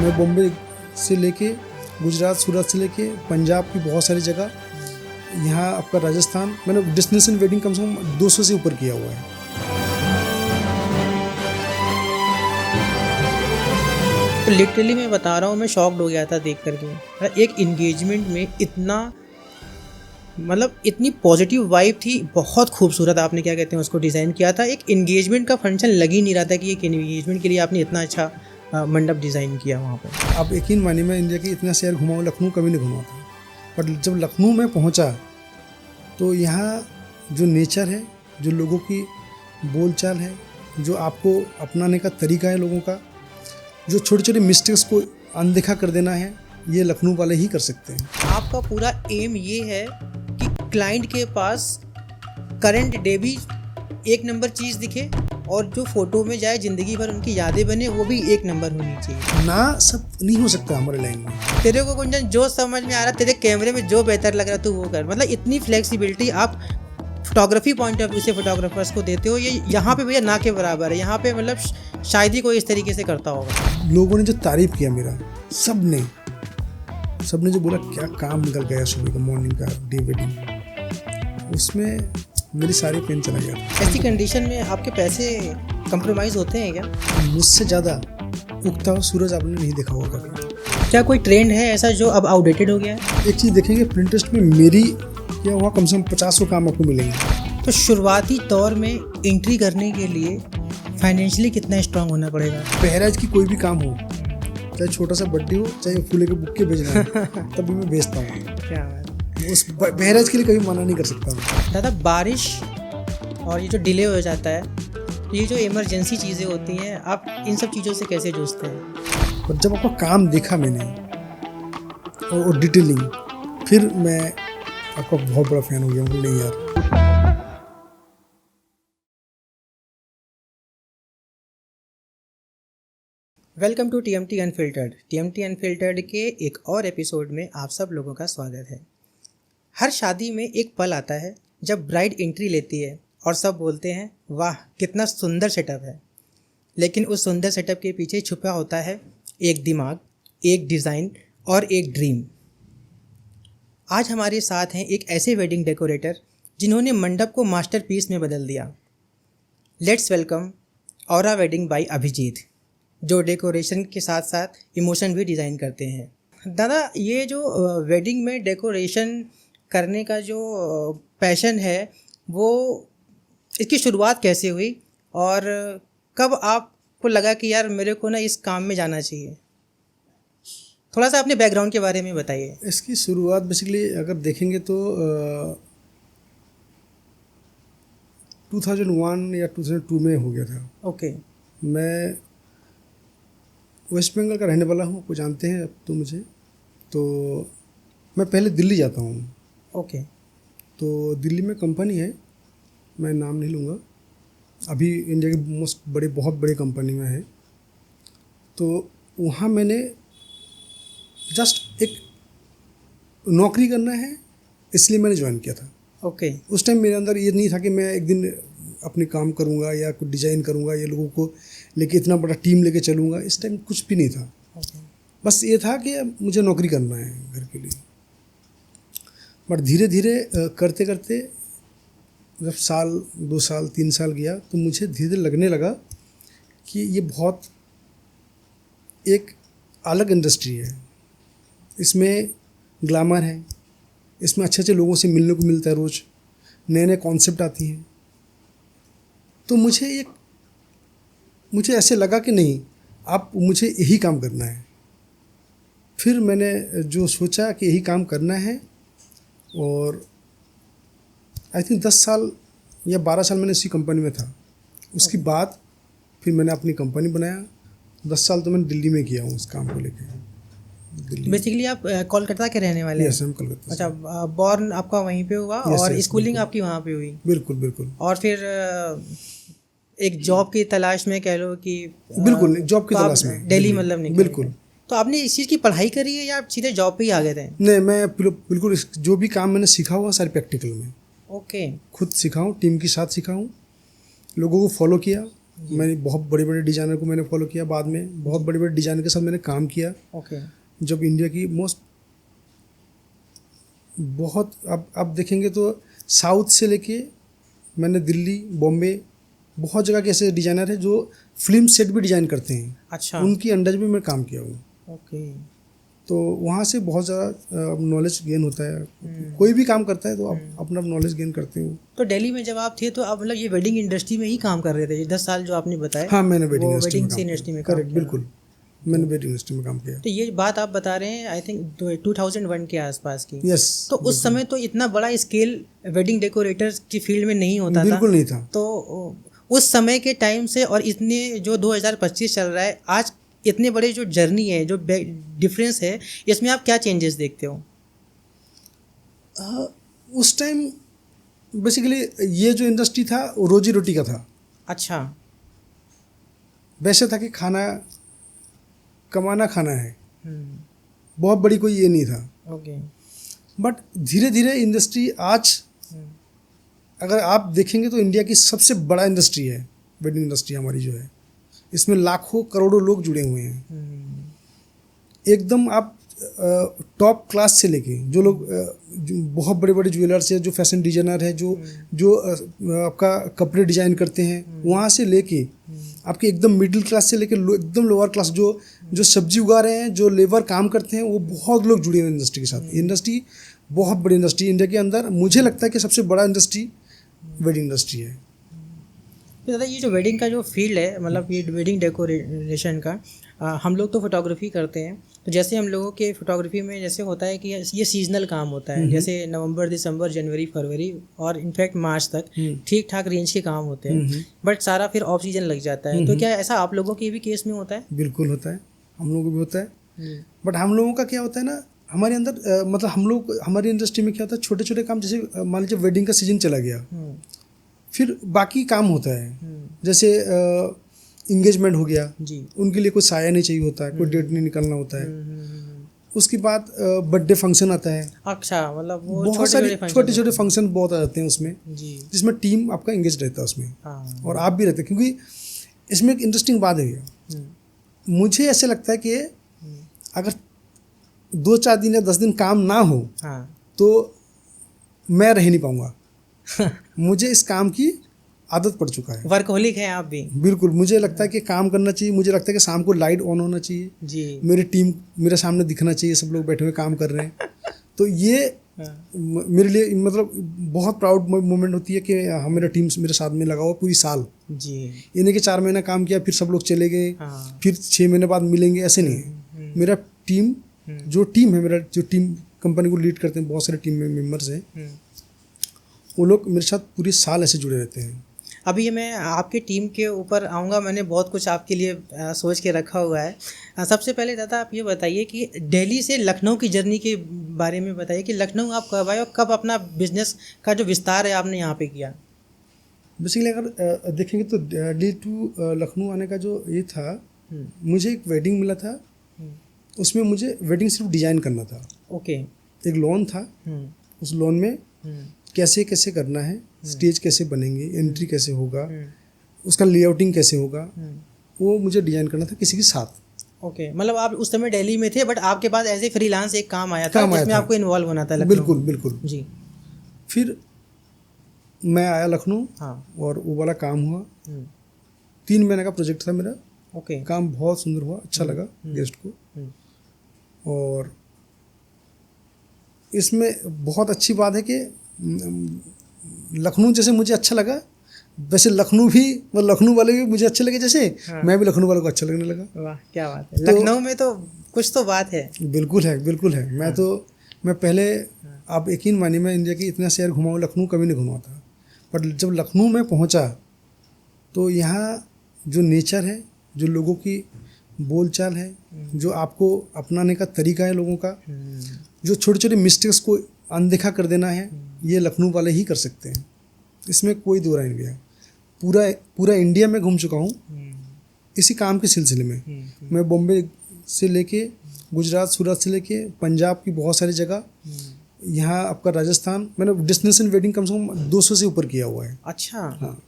मैं बॉम्बे से लेके गुजरात, सूरत से लेके पंजाब की बहुत सारी जगह, यहाँ आपका राजस्थान, मैंने डेस्टिनेशन वेडिंग कम से कम 200 से ऊपर किया हुआ है। तो लिटरली मैं बता रहा हूँ, मैं शॉक्ड हो गया था देख करके। एक इंगेजमेंट में इतना मतलब इतनी पॉजिटिव वाइब थी, बहुत खूबसूरत आपने क्या कहते हैं उसको डिज़ाइन किया था। एक इंगेजमेंट का फंक्शन लग ही नहीं रहा था कि एक इंगेजमेंट के लिए आपने इतना अच्छा मंडप डिज़ाइन किया वहाँ पर। आप यकीन मानिए, मैं इंडिया के इतना शहर घुमा हूँ, लखनऊ कभी नहीं घुमा था, बट जब लखनऊ में पहुँचा तो यहाँ जो नेचर है, जो लोगों की बोलचाल है, जो आपको अपनाने का तरीका है लोगों का, जो छोटे छोटे मिस्टेक्स को अनदेखा कर देना है, ये लखनऊ वाले ही कर सकते हैं। आपका पूरा एम ये है कि क्लाइंट के पास करंट डे भी एक नंबर चीज़ दिखे और जो फोटो में जाए ज़िंदगी भर उनकी यादें बने, वो भी एक नंबर होनी चाहिए। ना सब नहीं हो सकता हमारे लाइन में। तेरे को गुंजन जो समझ में आ रहा, तेरे कैमरे में जो बेहतर लग रहा तू वो कर। मतलब इतनी फ्लेक्सिबिलिटी आप फोटोग्राफी पॉइंट ऑफ व्यू से फोटोग्राफर्स को देते हो, ये यहाँ पे भैया ना के बराबर है। यहाँ पे मतलब शायद ही कोई इस तरीके से करता होगा। लोगों ने जो तारीफ किया मेरा, सबने जो बोला क्या काम निकल गया सुबह का, मॉर्निंग का डे वेडिंग, उसमें मेरी सारी पेन चला गया था। ऐसी कंडीशन में आपके पैसे कंप्रोमाइज़ होते हैं क्या? मुझसे ज़्यादा उगता हुआ सूरज आपने नहीं देखा होगा कभी। क्या कोई ट्रेंड है ऐसा जो अब आउटडेटेड हो गया है? एक चीज़ देखेंगे, प्रिंटेस्ट में मेरी क्या हुआ, कम से कम 50 काम आपको मिलेंगे। तो शुरुआती दौर में एंट्री करने के लिए फाइनेंशियली कितना स्ट्रांग होना पड़ेगा? बहराइच की कोई भी काम हो, चाहे छोटा सा बर्थडे हो, चाहे फूले के बुक्के भेजना है, तभी मैं भेजता हूँ। क्या बात। उस बहराइच के लिए कभी मना नहीं कर सकता हूँ। दादा, बारिश और ये जो डिले हो जाता है, ये जो इमरजेंसी चीज़ें होती हैं, आप इन सब चीज़ों से कैसे जूझते हैं? और जब आपका काम देखा मैंने और डिटेलिंग, फिर मैं आपका बहुत बड़ा फैन हो गया हूँ। नहीं यार, welcome to TMT unfiltered. TMT unfiltered के एक और एपिसोड में आप सब लोगों का स्वागत है। हर शादी में एक पल आता है जब ब्राइड एंट्री लेती है और सब बोलते हैं वाह कितना सुंदर सेटअप है। लेकिन उस सुंदर सेटअप के पीछे छुपा होता है एक दिमाग, एक डिज़ाइन और एक ड्रीम। आज हमारे साथ हैं एक ऐसे वेडिंग डेकोरेटर जिन्होंने मंडप को मास्टरपीस में बदल दिया। Let's welcome aura wedding by Abhijeet, जो डेकोरेशन के साथ साथ इमोशन भी डिज़ाइन करते हैं। दादा, ये जो वेडिंग में डेकोरेशन करने का जो पैशन है, वो इसकी शुरुआत कैसे हुई और कब आपको लगा कि यार मेरे को ना इस काम में जाना चाहिए? थोड़ा सा अपने बैकग्राउंड के बारे में बताइए। इसकी शुरुआत बेसिकली अगर देखेंगे तो 2001 या 2002 में हो गया था। ओके। मैं वेस्ट बंगाल का रहने वाला हूँ, आपको जानते हैं अब तो मुझे। तो मैं पहले दिल्ली जाता हूँ। ओके। तो दिल्ली में कंपनी है, मैं नाम नहीं लूँगा, अभी इंडिया की बहुत बड़ी कंपनी में है। तो वहाँ मैंने जस्ट एक नौकरी करना है इसलिए मैंने ज्वाइन किया था। ओके। उस टाइम मेरे अंदर ये नहीं था कि मैं एक दिन अपने काम करूँगा या कुछ डिज़ाइन करूँगा या लोगों को लेके इतना बड़ा टीम लेके चलूँगा। इस टाइम कुछ भी नहीं था। बस ये था कि मुझे नौकरी करना है घर के लिए। बट धीरे धीरे करते करते जब साल 2 साल 3 साल गया तो मुझे धीरे धीरे लगने लगा कि ये बहुत एक अलग इंडस्ट्री है। इसमें ग्लैमर है, इसमें अच्छे अच्छे लोगों से मिलने को मिलता है, रोज़ नए नए कॉन्सेप्ट आती हैं। तो मुझे ऐसे लगा कि नहीं, आप मुझे यही काम करना है। फिर मैंने जो सोचा कि यही काम करना है, और आई थिंक 10 साल या 12 साल मैंने इसी कंपनी में था। उसके बाद फिर मैंने अपनी कंपनी बनाया। 10 साल तो मैंने दिल्ली में किया हूँ उस काम को लेकर। बेसिकली आप कोलकाता के रहने वाले हैं? यस, हम कोलकाता। अच्छा, बॉर्न आपका वहीं पे हुआ? Yes, और yes, स्कूलिंग आपकी वहाँ पे हुई? बिल्कुल बिल्कुल। और फिर एक जॉब की तलाश में कह लो कि बिल्कुल जॉब की तलाश में दिल्ली मतलब नहीं? बिल्कुल। तो आपने इस चीज़ की पढ़ाई करी है या आप सीधे जॉब पे ही आ गए थे? नहीं, मैं बिल्कुल जो भी काम मैंने सीखा हुआ सारे प्रैक्टिकल में। ओके। खुद सीखा हूँ, टीम के साथ सीखा हूँ, लोगों को फॉलो किया, मैंने बहुत बड़े बड़े डिज़ाइनर को मैंने फॉलो किया, बाद में बहुत बड़े बड़े डिज़ाइनर के साथ मैंने काम किया। ओके। जब इंडिया की बहुत अब देखेंगे तो साउथ से लेके मैंने दिल्ली, बॉम्बे, बहुत जगह के ऐसे डिज़ाइनर हैं जो फिल्म सेट भी डिज़ाइन करते हैं। अच्छा। उनकी अंडर में मैं काम किया हूँ। ओके। तो वहाँ से बहुत ज़्यादा नॉलेज गेन होता है। कोई भी काम करता है तो आप अपना नॉलेज गेन करते हो। तो दिल्ली में जब आप थे तो आप मतलब ये वेडिंग इंडस्ट्री में ही काम कर रहे थे 10 साल जो आपने बताया? हाँ, मैंने वेडिंग वो इंडस्ट्री वेडिंग इंडस्ट्री में काम करेक्ट, किया। बिल्कुल, मैंने वेडिंग इंडस्ट्री में काम किया। तो ये बात आप बता रहे हैं आई थिंक 2001 के आसपास की। यस। तो उस समय तो इतना बड़ा स्केल वेडिंग डेकोरेटर्स की फील्ड में नहीं होता था। बिल्कुल नहीं था। तो उस समय के टाइम से और इतने जो 2025 चल रहा है आज, इतने बड़े जो जर्नी है, जो डिफरेंस है, इसमें आप क्या चेंजेस देखते हो? उस टाइम बेसिकली ये जो इंडस्ट्री था वो रोजी रोटी का था। अच्छा। वैसे था कि खाना कमाना खाना है, बहुत बड़ी कोई ये नहीं था। ओके। बट धीरे धीरे इंडस्ट्री आज अगर आप देखेंगे तो इंडिया की सबसे बड़ा इंडस्ट्री है वेडिंग इंडस्ट्री हमारी जो है। इसमें लाखों करोड़ों लोग जुड़े हुए हैं। एकदम आप टॉप क्लास से लेके जो लोग जो बहुत बड़े बड़े ज्वेलर्स हैं, जो फैशन डिजाइनर है, जो आपका कपड़े डिजाइन करते हैं, वहाँ से लेके आपके एकदम मिडिल क्लास से लेके एकदम लोअर क्लास जो सब्जी उगा रहे हैं, जो लेबर काम करते हैं, वो बहुत लोग जुड़े हुए हैं इंडस्ट्री के साथ। इंडस्ट्री बहुत बड़ी इंडस्ट्री इंडिया के अंदर, मुझे लगता है कि सबसे बड़ा इंडस्ट्री वेडिंग इंडस्ट्री है। तो दादा ये जो वेडिंग का जो फील्ड है, मतलब ये वेडिंग डेकोरेशन का, हम लोग तो फोटोग्राफी करते हैं। तो जैसे हम लोगों के फोटोग्राफी में जैसे होता है कि ये सीजनल काम होता है, जैसे नवंबर, दिसंबर, जनवरी, फरवरी और इनफैक्ट मार्च तक ठीक ठाक रेंज के काम होते हैं, बट सारा फिर ऑफ सीजन लग जाता है। तो क्या ऐसा आप लोगों के भी केस में होता है? बिल्कुल होता है, हम लोगों को भी होता है। बट हम लोगों का क्या होता है ना, हमारे अंदर मतलब हम लोग हमारी इंडस्ट्री में क्या होता है, छोटे छोटे काम, जैसे मान लीजिए वेडिंग का सीजन चला गया, फिर बाकी काम होता है। जैसे इंगेजमेंट हो गया जी, उनके लिए कोई साया नहीं चाहिए होता है, कोई डेट नहीं निकलना होता है। उसके बाद बर्थडे फंक्शन आता है। अच्छा, मतलब वो बहुत सारे छोटे छोटे फंक्शन बहुत आ जाते हैं उसमें, जी, जिसमें टीम आपका इंगेज रहता है उसमें। हाँ। और आप भी रहते हैं, क्योंकि इसमें एक इंटरेस्टिंग बात है भैया, मुझे ऐसे लगता है कि अगर 2-4 दिन या 10 दिन काम ना हो, हाँ, तो मैं रह नहीं पाऊंगा। मुझे इस काम की आदत पड़ चुका है। वर्कहोलिक हैं आप भी? बिल्कुल, मुझे लगता है कि काम करना चाहिए। मुझे लगता है कि शाम को लाइट ऑन होना चाहिए जी, मेरी टीम मेरे सामने दिखना चाहिए, सब लोग बैठे हुए काम कर रहे हैं। तो ये मेरे लिए मतलब बहुत प्राउड मोमेंट होती है कि हाँ, मेरा टीम मेरे साथ में लगा हुआ पूरी साल। जी, इन्हें के 4 महीना काम किया, फिर सब लोग चले गए, हाँ, फिर 6 महीने बाद मिलेंगे, ऐसे नहीं है। मेरा टीम जो टीम है, मेरा जो टीम कंपनी को लीड करते हैं, बहुत सारे टीम मेंबर्स हैं, वो लोग मेरे साथ पूरे साल ऐसे जुड़े रहते हैं। अभी मैं आपके टीम के ऊपर आऊँगा, मैंने बहुत कुछ आपके लिए सोच के रखा हुआ है। सबसे पहले दादा आप ये बताइए कि दिल्ली से लखनऊ की जर्नी के बारे में बताइए कि लखनऊ आप कब आए और कब अपना बिजनेस का जो विस्तार है आपने यहाँ पे किया? बेसिकली अगर देखेंगे तो दिल्ली टू लखनऊ आने का जो ये था, मुझे एक वेडिंग मिला था, उसमें मुझे वेडिंग सिर्फ डिज़ाइन करना था। ओके। एक लोन था, उस लोन में कैसे कैसे करना है, स्टेज कैसे बनेंगे, एंट्री कैसे होगा, उसका लेआउटिंग कैसे होगा, वो मुझे डिज़ाइन करना था किसी के साथ। ओके, मतलब आप उस समय दिल्ली में थे, बट आपके पास एज ए फ्रीलांस एक काम आया था जिसमें आपको इन्वॉल्व होना था लखनऊ? बिल्कुल बिल्कुल जी। फिर मैं आया लखनऊ, हाँ, और वो वाला काम हुआ। 3 महीने का प्रोजेक्ट था मेरा। ओके। काम बहुत सुंदर हुआ, अच्छा लगा गेस्ट को। और इसमें बहुत अच्छी बात है कि लखनऊ जैसे मुझे अच्छा लगा, वैसे लखनऊ भी, मतलब लखनऊ वाले भी मुझे अच्छे लगे, जैसे मैं भी लखनऊ वालों को अच्छा लगने लगा। वाह, क्या बात है। लखनऊ में तो कुछ तो बात है। बिल्कुल है, बिल्कुल है। मैं पहले, आप यकीन मानिए, मैं इंडिया की इतना शहर घुमा हूँ, लखनऊ कभी नहीं घुमा था। पर जब लखनऊ में पहुँचा तो यहाँ जो नेचर है, जो लोगों की बोलचाल है, जो आपको अपनाने का तरीका है लोगों का, जो छोटे छोटे मिस्टेक्स को अनदेखा कर देना है, ये लखनऊ वाले ही कर सकते हैं। इसमें कोई दो राय नहीं भैया। पूरा इंडिया में घूम चुका हूँ इसी काम के सिलसिले में। मैं बॉम्बे से लेके गुजरात, सूरत से लेके पंजाब की बहुत सारी जगह, यहाँ आपका राजस्थान, मैंने डेस्टिनेशन वेडिंग कम से कम 200 से ऊपर किया हुआ है। अच्छा। हाँ,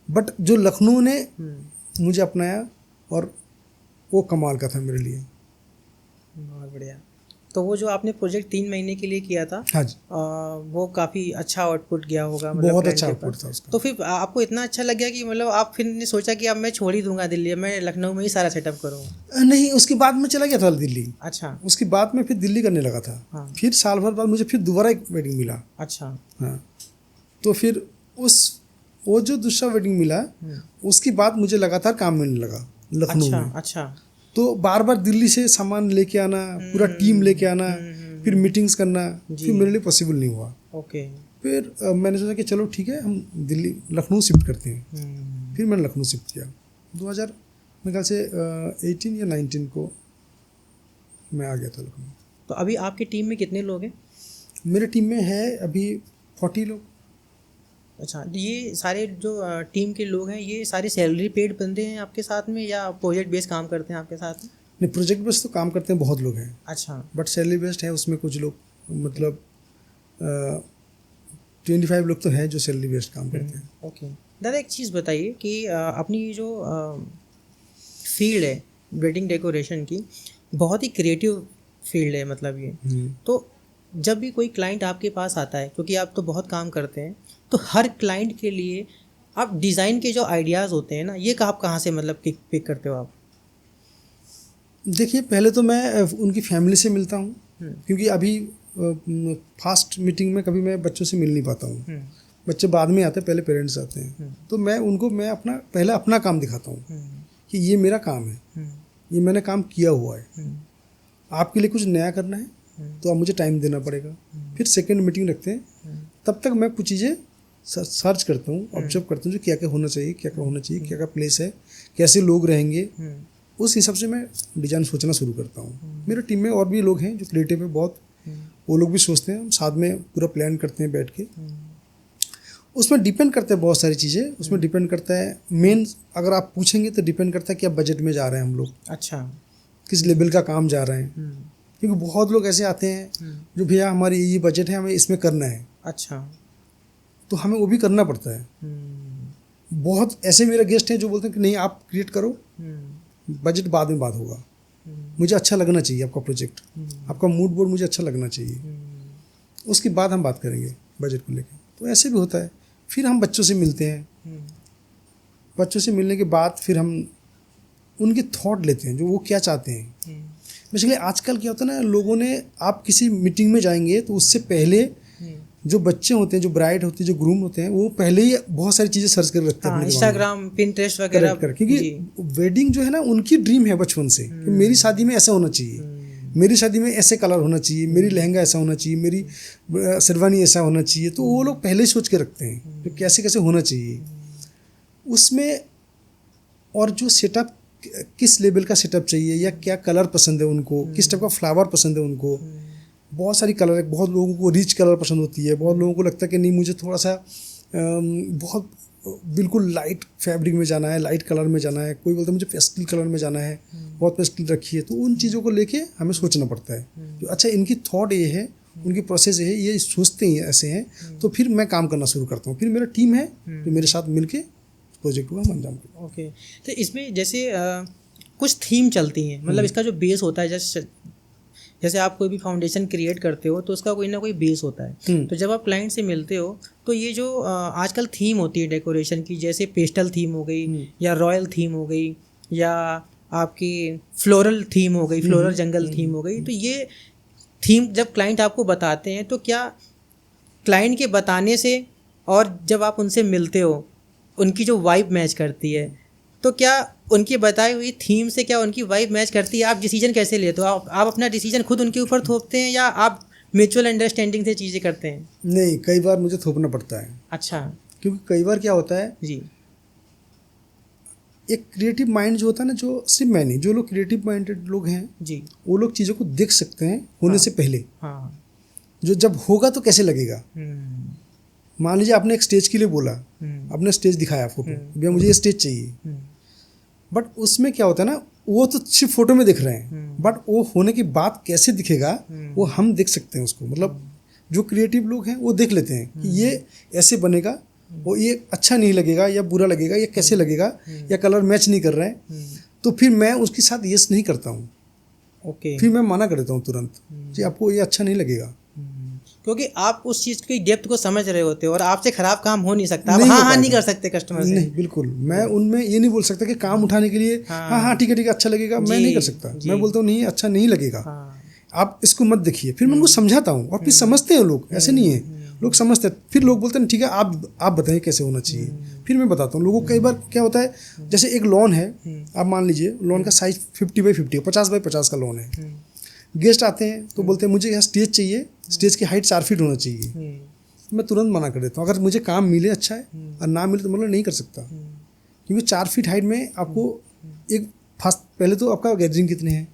बट जो लखनऊ ने मुझे अपनाया और वो कमाल का था मेरे लिए। बहुत बढ़िया। तो वो जो आपने प्रोजेक्ट 3 महीने के लिए किया था, हाँ जी, वो काफ़ी अच्छा आउटपुट गया होगा, मतलब बहुत client अच्छा के आउटपुट पास। था उसका। तो फिर आपको इतना अच्छा लग गया कि मतलब आप फिर ने सोचा कि अब मैं छोड़ ही दूंगा दिल्ली, मैं लखनऊ में ही सारा सेटअप करूँगा? नहीं, उसके बाद मैं चला गया था दिल्ली। अच्छा। उसके बाद मैं फिर दिल्ली करने लगा था। हाँ। फिर साल भर बाद मुझे फिर दोबारा एक वेडिंग मिला। अच्छा। हाँ, तो फिर वो जो दूसरा वेडिंग मिला उसके बाद मुझे लगातार काम मिलने लगा लखनऊ अच्छा। में। अच्छा। तो बार बार दिल्ली से सामान लेके आना, पूरा टीम लेके आना, फिर मीटिंग्स करना, फिर मेरे लिए पॉसिबल नहीं हुआ। ओके। फिर मैंने सोचा कि चलो ठीक है, हम दिल्ली लखनऊ शिफ्ट करते हैं। फिर मैंने लखनऊ शिफ्ट किया 2000 मेरे ख्याल से 18 या 19 को मैं आ गया था लखनऊ। तो अभी आपकी टीम में कितने लोग हैं? मेरे टीम में है अभी 40 लोग। अच्छा, ये सारे जो टीम के लोग हैं, ये सारे सैलरी पेड बंदे हैं आपके साथ में या प्रोजेक्ट बेस्ड काम करते हैं आपके साथ में? नहीं, प्रोजेक्ट बेस्ड तो काम करते हैं बहुत लोग हैं, अच्छा। बट सैलरी बेस्ड है उसमें कुछ लोग, मतलब 25 लोग तो हैं जो सैलरी बेस्ड काम करते हैं। ओके दादा, एक चीज़ बताइए कि अपनी जो फील्ड है वेडिंग डेकोरेशन की, बहुत ही क्रिएटिव फील्ड है, मतलब ये। तो जब भी कोई क्लाइंट आपके पास आता है, क्योंकि आप तो बहुत काम करते हैं, तो हर क्लाइंट के लिए आप डिज़ाइन के जो आइडियाज़ होते हैं ना, ये आप कहाँ से मतलब पिक करते हो आप? देखिए, पहले तो मैं उनकी फैमिली से मिलता हूँ, क्योंकि अभी फास्ट मीटिंग में कभी मैं बच्चों से मिल नहीं पाता हूँ। बच्चे बाद में आते हैं, पहले पेरेंट्स आते हैं। तो मैं उनको पहले अपना काम दिखाता हूँ कि ये मेरा काम है, ये मैंने काम किया हुआ है, आपके लिए कुछ नया करना है तो आप मुझे टाइम देना पड़ेगा। फिर सेकंड मीटिंग रखते हैं, तब तक मैं कुछ चीज़ें सर्च करता हूँ, ऑब्जर्व करता हूँ जो क्या क्या होना चाहिए, क्या क्या होना चाहिए, क्या क्या प्लेस है, कैसे लोग रहेंगे, उस हिसाब से मैं डिज़ाइन सोचना शुरू करता हूँ। मेरे टीम में और भी लोग हैं जो क्रिएटिव है बहुत, वो लोग भी सोचते हैं, हम साथ में पूरा प्लान करते हैं बैठ के। उसमें डिपेंड करता है बहुत सारी चीज़ें, उसमें डिपेंड करता है, मेन अगर आप पूछेंगे तो डिपेंड करता है क्या बजट में जा रहे हैं हम लोग। अच्छा। किस लेवल का काम जा रहे हैं, क्योंकि बहुत लोग ऐसे आते हैं जो भैया हमारी ये बजट है, हमें इसमें करना है। अच्छा। तो हमें वो भी करना पड़ता है। बहुत ऐसे मेरे गेस्ट हैं जो बोलते हैं कि नहीं आप क्रिएट करो, बजट बाद में बात होगा, मुझे अच्छा लगना चाहिए आपका प्रोजेक्ट, आपका मूड बोर्ड मुझे अच्छा लगना चाहिए, उसके बाद हम बात करेंगे बजट को लेकर। तो ऐसे भी होता है। फिर हम बच्चों से मिलते हैं, बच्चों से मिलने के बाद फिर हम उनके थॉट लेते हैं, जो वो क्या चाहते हैं। बेसिकली आजकल क्या होता है ना, लोगों ने, आप किसी मीटिंग में जाएंगे तो उससे पहले जो बच्चे होते हैं, जो ब्राइड होती है, जो ग्रूम होते हैं, वो पहले ही बहुत सारी चीज़ें सर्च कर रखते हैं, इंस्टाग्राम, पिंटरेस्ट वगैरह, क्योंकि वेडिंग जो है ना उनकी ड्रीम है बचपन से कि मेरी शादी में ऐसा होना चाहिए, मेरी शादी में ऐसे कलर होना चाहिए, मेरी लहंगा ऐसा होना चाहिए, मेरी शेरवानी ऐसा होना चाहिए। तो वो लोग पहले ही सोच के रखते हैं कि कैसे कैसे होना चाहिए उसमें, और जो सेटअप, किस लेवल का सेटअप चाहिए या क्या कलर पसंद है उनको, किस टाइप का फ्लावर पसंद है उनको। बहुत सारी कलर है, बहुत लोगों को रिच कलर पसंद होती है, बहुत लोगों को लगता है कि नहीं मुझे थोड़ा सा बहुत बिल्कुल लाइट फैब्रिक में जाना है, लाइट कलर में जाना है, कोई बोलता है मुझे पेस्टल कलर में जाना है, बहुत पेस्टल रखी है। तो उन चीज़ों को लेके हमें सोचना पड़ता है कि अच्छा इनकी थॉट ये है, उनकी प्रोसेस ये है, ये सोचते ही ऐसे हैं, तो फिर मैं काम करना शुरू करता हूँ। फिर मेरा टीम है जो मेरे साथ मिलके प्रोजेक्ट को हम अंजाम करते हैं। ओके। तो इसमें जैसे कुछ थीम चलती हैं, मतलब इसका जो बेस होता है, जैसे आप कोई भी फाउंडेशन क्रिएट करते हो तो उसका कोई ना कोई बेस होता है। तो जब आप क्लाइंट से मिलते हो तो ये जो आजकल थीम होती है डेकोरेशन की, जैसे पेस्टल थीम हो गई या रॉयल थीम हो गई या आपकी फ्लोरल थीम हो गई, फ्लोरल जंगल थीम हो गई, तो ये थीम जब क्लाइंट आपको बताते हैं तो क्या क्लाइंट के बताने से और जब आप उनसे मिलते हो उनकी जो वाइब मैच करती है, तो क्या उनकी बताई हुई थीम से क्या उनकी वाइब मैच करती है? आप डिसीजन कैसे लेते हो? आप अपना डिसीजन खुद उनके ऊपर थोपते हैं या आप म्यूचुअल अंडरस्टैंडिंग से चीज़ें करते हैं? नहीं, कई बार मुझे थोपना पड़ता है। अच्छा। क्योंकि कई बार क्या होता है जी, एक क्रिएटिव माइंड जो होता है ना, जो सिर्फ मैं नहीं, जो लोग क्रिएटिव माइंडेड लोग हैं जी, वो लोग चीज़ों को देख सकते हैं होने से पहले। हाँ। जो जब होगा तो कैसे लगेगा। मान लीजिए आपने एक स्टेज के लिए बोला, आपने स्टेज दिखाया फोटो, भैया मुझे ये स्टेज चाहिए, बट उसमें क्या होता है ना, वो तो सिर्फ फोटो में दिख रहे हैं, बट वो होने के बाद कैसे दिखेगा वो हम देख सकते हैं उसको। मतलब जो क्रिएटिव लोग हैं वो देख लेते हैं कि ये ऐसे बनेगा वो ये अच्छा नहीं लगेगा या बुरा लगेगा या कैसे लगेगा या कलर मैच नहीं कर रहा है, तो फिर मैं उसके साथ यस नहीं करता हूँ। ओके। फिर मैं मना कर देता हूँ तुरंत कि आपको ये अच्छा नहीं लगेगा। क्योंकि आप उस चीज़ की डेप्थ को समझ रहे होते हो और आपसे खराब काम हो नहीं सकता। आप नहीं हो हाँ हाँ पाएगा। नहीं कर सकते कस्टमर से। नहीं, बिल्कुल मैं उनमें ये नहीं बोल सकता कि काम उठाने के लिए हाँ हाँ ठीक है अच्छा लगेगा, मैं नहीं कर सकता। मैं बोलता हूँ नहीं अच्छा नहीं लगेगा, आप इसको मत देखिए। फिर मैं उनको समझाता हूँ और फिर समझते हैं लोग, ऐसे नहीं है, लोग समझते हैं। फिर लोग बोलते हैं ठीक है आप बताइए कैसे होना चाहिए, फिर मैं बताता हूँ लोगों को। कई बार क्या होता है, जैसे एक लॉन है, आप मान लीजिए लॉन का साइज 50x50 50x50 का लॉन है। गेस्ट आते हैं तो बोलते हैं मुझे यहाँ स्टेज चाहिए, स्टेज की हाइट 4 फीट होना चाहिए। मैं तुरंत मना कर देता हूँ। अगर मुझे काम मिले अच्छा है और ना मिले तो मतलब नहीं कर सकता, क्योंकि 4 फीट हाइट में आपको एक फास्ट, पहले तो आपका गैदरिंग कितने हैं,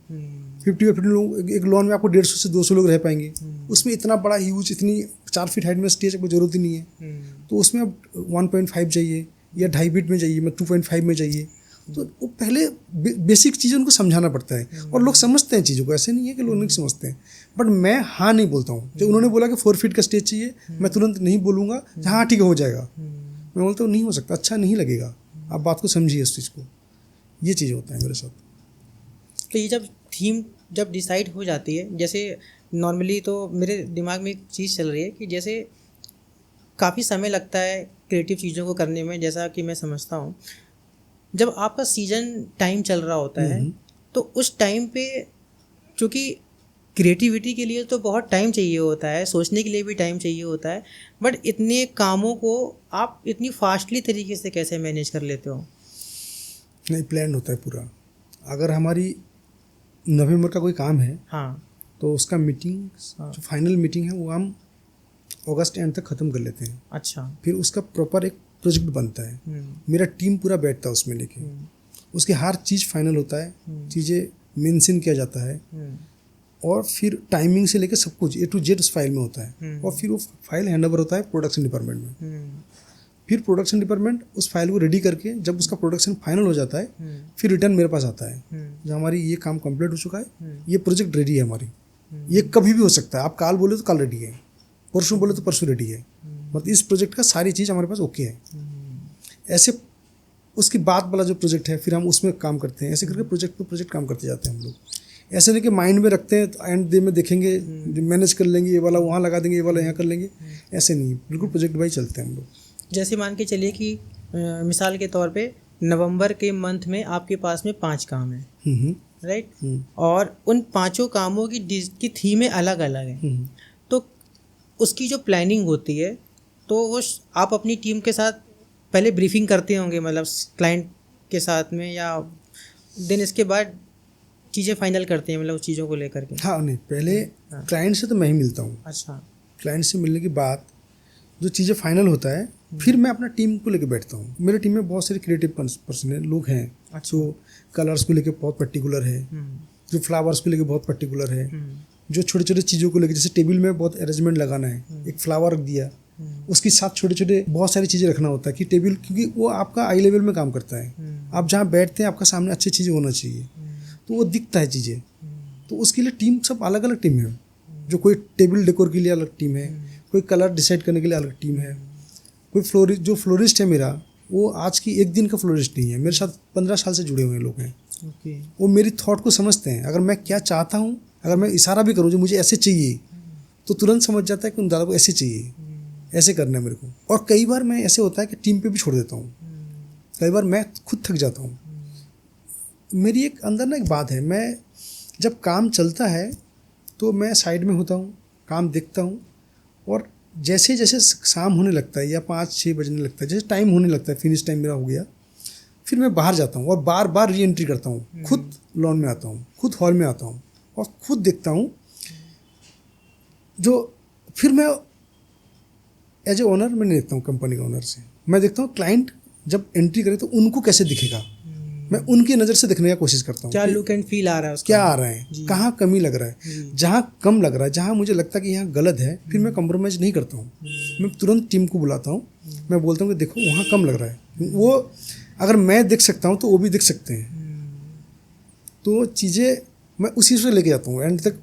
50 लोग एक लॉन में आपको 150 से 200 लोग रह पाएंगे। उसमें इतना बड़ा ह्यूज, इतनी 4 फीट हाइट में स्टेज की जरूरत ही नहीं है। तो उसमें अब 1.5 चाहिए या 2.5 फीट में चाहिए, मैं 2.5 में चाहिए। तो वो पहले बेसिक चीज़ें उनको समझाना पड़ता है और लोग समझते हैं चीज़ों को, ऐसे नहीं है कि लोग नहीं समझते हैं। बट मैं हाँ नहीं बोलता हूँ। जब उन्होंने बोला कि 4 फीट का स्टेज चाहिए, मैं तुरंत नहीं बोलूँगा हाँ ठीक है हो जाएगा। मैं बोलता हूँ नहीं हो सकता, अच्छा नहीं लगेगा, आप बात को समझिए इस चीज़ को। ये चीज़ होता है मेरे साथ। तो ये जब थीम जब डिसाइड हो जाती है, जैसे नॉर्मली तो मेरे दिमाग में एक चीज़ चल रही है कि जैसे काफ़ी समय लगता है क्रिएटिव चीज़ों को करने में, जैसा कि मैं समझता हूँ जब आपका सीजन टाइम चल रहा होता है तो उस टाइम पे, चूँकि क्रिएटिविटी के लिए तो बहुत टाइम चाहिए होता है, सोचने के लिए भी टाइम चाहिए होता है, बट इतने कामों को आप इतनी फास्टली तरीके से कैसे मैनेज कर लेते हो? नहीं, प्लान होता है पूरा। अगर हमारी नवंबर का कोई काम है हाँ, तो उसका मीटिंग, जो फाइनल मीटिंग है वो हम अगस्त एंड तक ख़त्म कर लेते हैं। अच्छा। फिर उसका प्रॉपर एक प्रोजेक्ट बनता है, मेरा टीम पूरा बैठता है उसमें लेके, उसके हर चीज़ फाइनल होता है, चीज़ें मेंशन किया जाता है और फिर टाइमिंग से लेकर सब कुछ A to Z उस फाइल में होता है। और फिर वो फाइल हैंडओवर होता है प्रोडक्शन डिपार्टमेंट में। फिर प्रोडक्शन डिपार्टमेंट उस फाइल को रेडी करके जब उसका प्रोडक्शन फाइनल हो जाता है फिर रिटर्न मेरे पास आता है, जब हमारी ये काम कंप्लीट हो चुका है, ये प्रोजेक्ट रेडी है हमारी। ये कभी भी हो सकता है, आप कल बोले तो कल रेडी है, परसों बोले तो परसों रेडी है, मतलब इस प्रोजेक्ट का सारी चीज़ हमारे पास ओके है। ऐसे उसके बाद वाला जो प्रोजेक्ट है फिर हम उसमें काम करते हैं। ऐसे करके प्रोजेक्ट पे प्रोजेक्ट काम करते जाते हैं हम लोग। ऐसे नहीं कि माइंड में रखते हैं तो एंड डे में देखेंगे, मैनेज कर लेंगे, ये वाला वहाँ लगा देंगे, ये वाला यहाँ कर लेंगे, ऐसे नहीं, बिल्कुल प्रोजेक्ट वाइज चलते हैं हम लोग। जैसे मान के चलिए कि मिसाल के तौर पे नवंबर के मंथ में आपके पास में 5 काम है, राइट, और उन 5 कामों की थीमें अलग अलग हैं, तो उसकी जो प्लानिंग होती है तो वो आप अपनी टीम के साथ पहले ब्रीफिंग करते होंगे, मतलब क्लाइंट के साथ में, या दिन इसके बाद चीज़ें फाइनल करते हैं, मतलब उस चीज़ों को लेकर के? हाँ, नहीं, पहले क्लाइंट से तो मैं ही मिलता हूँ। अच्छा। क्लाइंट से मिलने के बाद जो चीज़ें फाइनल होता है फिर मैं अपना टीम को लेकर बैठता हूँ। मेरे टीम में बहुत सारे क्रिएटिव पर्सन है, लोग हैं। अच्छा। जो कलर्स को लेकर बहुत पर्टिकुलर है, जो फ्लावर्स को लेकर बहुत पर्टिकुलर है, जो छोटे छोटे चीज़ों को लेकर, जैसे टेबल में बहुत अरेंजमेंट लगाना है, एक फ्लावर रख दिया, उसके साथ छोटे छोटे बहुत सारी चीज़ें रखना होता है कि टेबल, क्योंकि वो आपका आई लेवल में काम करता है। आप जहाँ बैठते हैं आपका सामने अच्छी चीज़ें होना चाहिए, तो वो दिखता है चीज़ें। तो उसके लिए टीम सब अलग अलग टीम है, जो कोई टेबल डेकोर के लिए अलग टीम है, कोई कलर डिसाइड करने के लिए अलग टीम है, कोई जो फ्लोरिस्ट है मेरा, वो आज की एक दिन का फ्लोरिस्ट नहीं है, मेरे साथ 15 साल से जुड़े हुए लोग हैं। वो मेरी थॉट को समझते हैं। अगर मैं क्या चाहता हूँ, अगर मैं इशारा भी करूँ जो मुझे ऐसे चाहिए, तो तुरंत समझ जाता है कि उन दादा को ऐसे चाहिए, ऐसे करना है मेरे को। और कई बार मैं ऐसे होता है कि टीम पे भी छोड़ देता हूँ, कई बार मैं खुद थक जाता हूँ। मेरी एक अंदर ना एक बात है, मैं जब काम चलता है तो मैं साइड में होता हूँ, काम देखता हूँ, और जैसे जैसे शाम होने लगता है या 5-6 बजने लगता है, जैसे टाइम होने लगता है, फिनिश टाइम मेरा हो गया, फिर मैं बाहर जाता हूँ और बार बार री एंट्री करता हूँ। खुद लॉन में आता हूँ, खुद हॉल में आता हूँ और खुद देखता हूँ। जो फिर मैं एज ए ओनर मैं नहीं देखता हूँ, कंपनी का ओनर से मैं देखता हूँ क्लाइंट जब एंट्री करे तो उनको कैसे दिखेगा, मैं उनकी नज़र से देखने की कोशिश करता हूँ। क्या लुक एंड फील आ रहा है उसका, क्या आ रहा है, कहाँ कमी लग रहा है, जहाँ कम लग रहा है, जहाँ मुझे लगता है कि यहाँ गलत है, फिर मैं कंप्रोमाइज़ नहीं करता हूँ। मैं तुरंत टीम को बुलाता हूँ, मैं बोलता हूँ कि देखो वहाँ कम लग रहा है, वो अगर मैं देख सकता हूँ तो वो भी देख सकते हैं। तो चीज़ें मैं उसी से लेके जाता हूँ एंड तक।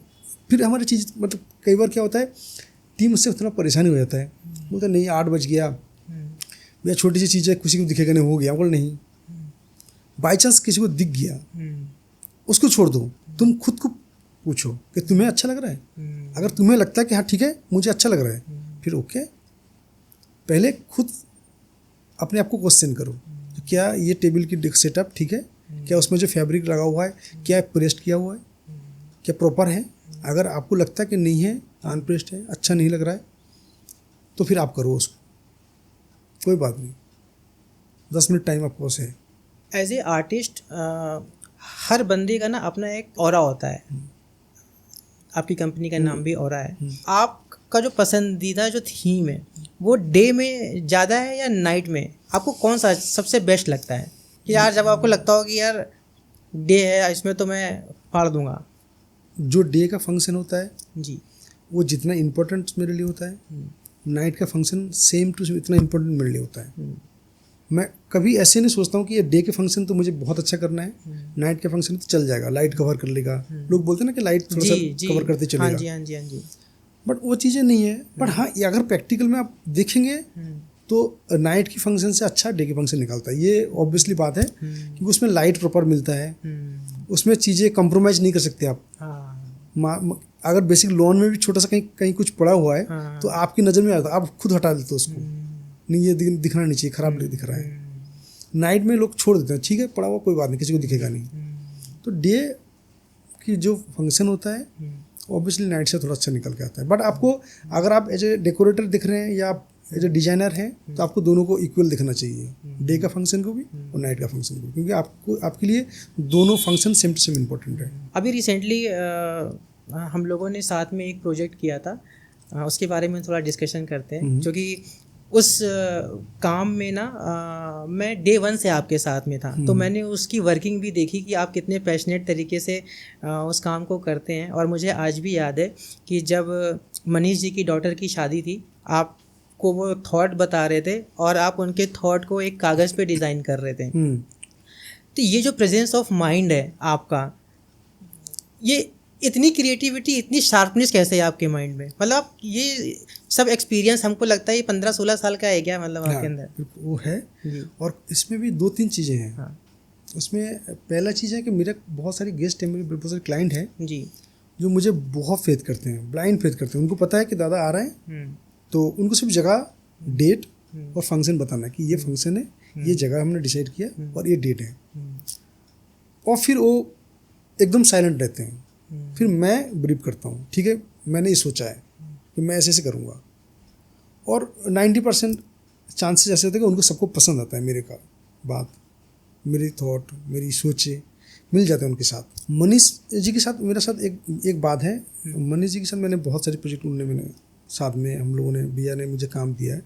फिर हमारी चीज़, मतलब कई बार क्या होता है, टीम उससे थोड़ा परेशानी हो जाता है, बोलते नहीं 8 बज गया, या छोटी सी चीज़ है किसी को दिखेगा नहीं, हो गया, बोल नहीं। बाई चांस किसी को दिख गया, उसको छोड़ दो, तुम खुद को पूछो कि तुम्हें अच्छा लग रहा है। अगर तुम्हें लगता है कि हाँ ठीक है मुझे अच्छा लग रहा है, फिर ओके। पहले खुद अपने आप को क्वेश्चन करो कि क्या ये टेबल की सेटअप ठीक है, क्या उसमें जो फैब्रिक लगा हुआ है क्या प्रेस्ड किया हुआ है, क्या प्रॉपर है। अगर आपको लगता है कि नहीं है, अनप्रेस्ड है, अच्छा नहीं लग रहा है, तो फिर आप करो उसको, कोई बात नहीं, 10 मिनट टाइम आपके पास है। एज ए आर्टिस्ट हर बंदे का ना अपना एक ऑरा होता है, आपकी कंपनी का नाम भी ऑरा है। आपका जो पसंदीदा जो थीम है वो डे में ज़्यादा है या नाइट में? आपको कौन सा सबसे बेस्ट लगता है कि यार जब आपको लगता हो कि यार डे है इसमें तो मैं फाड़ दूंगा? जो डे का फंक्शन होता है जी, वो जितना इम्पोर्टेंट मेरे लिए होता है, नाइट का फंक्शन सेम टू इतना इम्पोर्टेंट मेरे लिए होता है। मैं कभी ऐसे नहीं सोचता हूँ कि ये डे के फंक्शन तो मुझे बहुत अच्छा करना है, नाइट के फंक्शन तो चल जाएगा, लाइट कवर कर लेगा। लोग बोलते हैं ना कि लाइट थोड़ा सा कवर करते चलेगा। हाँ जी, हाँ जी, हाँ जी। बट वो चीज़ें नहीं है। बट हाँ, ये अगर प्रैक्टिकल में आप देखेंगे तो नाइट की फंक्शन से अच्छा डे के फंक्शन निकलता है। ये ऑब्वियसली बात है क्योंकि उसमें लाइट प्रॉपर मिलता है, उसमें चीज़ें कंप्रोमाइज़ नहीं कर सकते आप। अगर बेसिक लॉन में भी छोटा सा कहीं कुछ पड़ा हुआ है तो आपकी नज़र में आता है, आप खुद हटा देते हो उसको, नहीं ये दिखना नहीं चाहिए, खराब दिख रहा है। नाइट में लोग छोड़ देते हैं, ठीक है पड़ा हुआ कोई बात नहीं, किसी को दिखेगा नहीं। तो डे की जो फंक्शन होता है ऑब्वियसली नाइट से थोड़ा अच्छा निकल के आता है। बट आपको अगर आप एज ए डेकोरेटर दिख रहे हैं या आप एज ए डिजाइनर हैं तो आपको दोनों को इक्वल दिखना चाहिए, डे का फंक्शन को भी और नाइट का फंक्शन को, क्योंकि आपको आपके लिए दोनों function same to same important है। अभी रिसेंटली हम लोगों ने साथ में एक प्रोजेक्ट किया था, उसके बारे में थोड़ा डिस्कशन करते हैं। जो कि उस काम में ना मैं डे 1 से आपके साथ में था, तो मैंने उसकी वर्किंग भी देखी कि आप कितने पैशनेट तरीके से उस काम को करते हैं। और मुझे आज भी याद है कि जब मनीष जी की डॉटर की शादी थी, आपको वो थॉट बता रहे थे और आप उनके थॉट को एक कागज़ पे डिज़ाइन कर रहे थे। तो ये जो प्रेजेंस ऑफ माइंड है आपका, ये इतनी क्रिएटिविटी, इतनी शार्पनेस कैसे है आपके माइंड में? मतलब ये सब एक्सपीरियंस हमको लगता है ये 15-16 साल का है क्या, मतलब आपके अंदर? वो है जी। और इसमें भी 2-3 चीज़ें हैं। हाँ उसमें पहला चीज़ है कि मेरे बहुत सारे गेस्ट हैं, मेरे बहुत सारे क्लाइंट हैं जी, जो मुझे बहुत फेथ करते हैं, ब्लाइंड फेथ करते हैं। उनको पता है कि दादा आ रहे हैं, तो उनको सिर्फ जगह, डेट और फंक्शन बताना है कि ये फंक्शन है, ये जगह हमने डिसाइड किया और ये डेट है, और फिर वो एकदम साइलेंट रहते हैं। फिर मैं ब्रीफ करता हूँ, ठीक है मैंने ये सोचा है कि मैं ऐसे ऐसे करूँगा, और 90% चांसेस ऐसे होते हैं कि उनको सबको पसंद आता है मेरे का बात, मेरी थॉट, मेरी सोचे मिल जाते हैं उनके साथ। मनीष जी के साथ मेरे साथ एक बात है, मनीष जी के साथ मैंने बहुत सारे प्रोजेक्ट मैंने साथ में हम लोगों ने, भैया ने मुझे काम दिया है,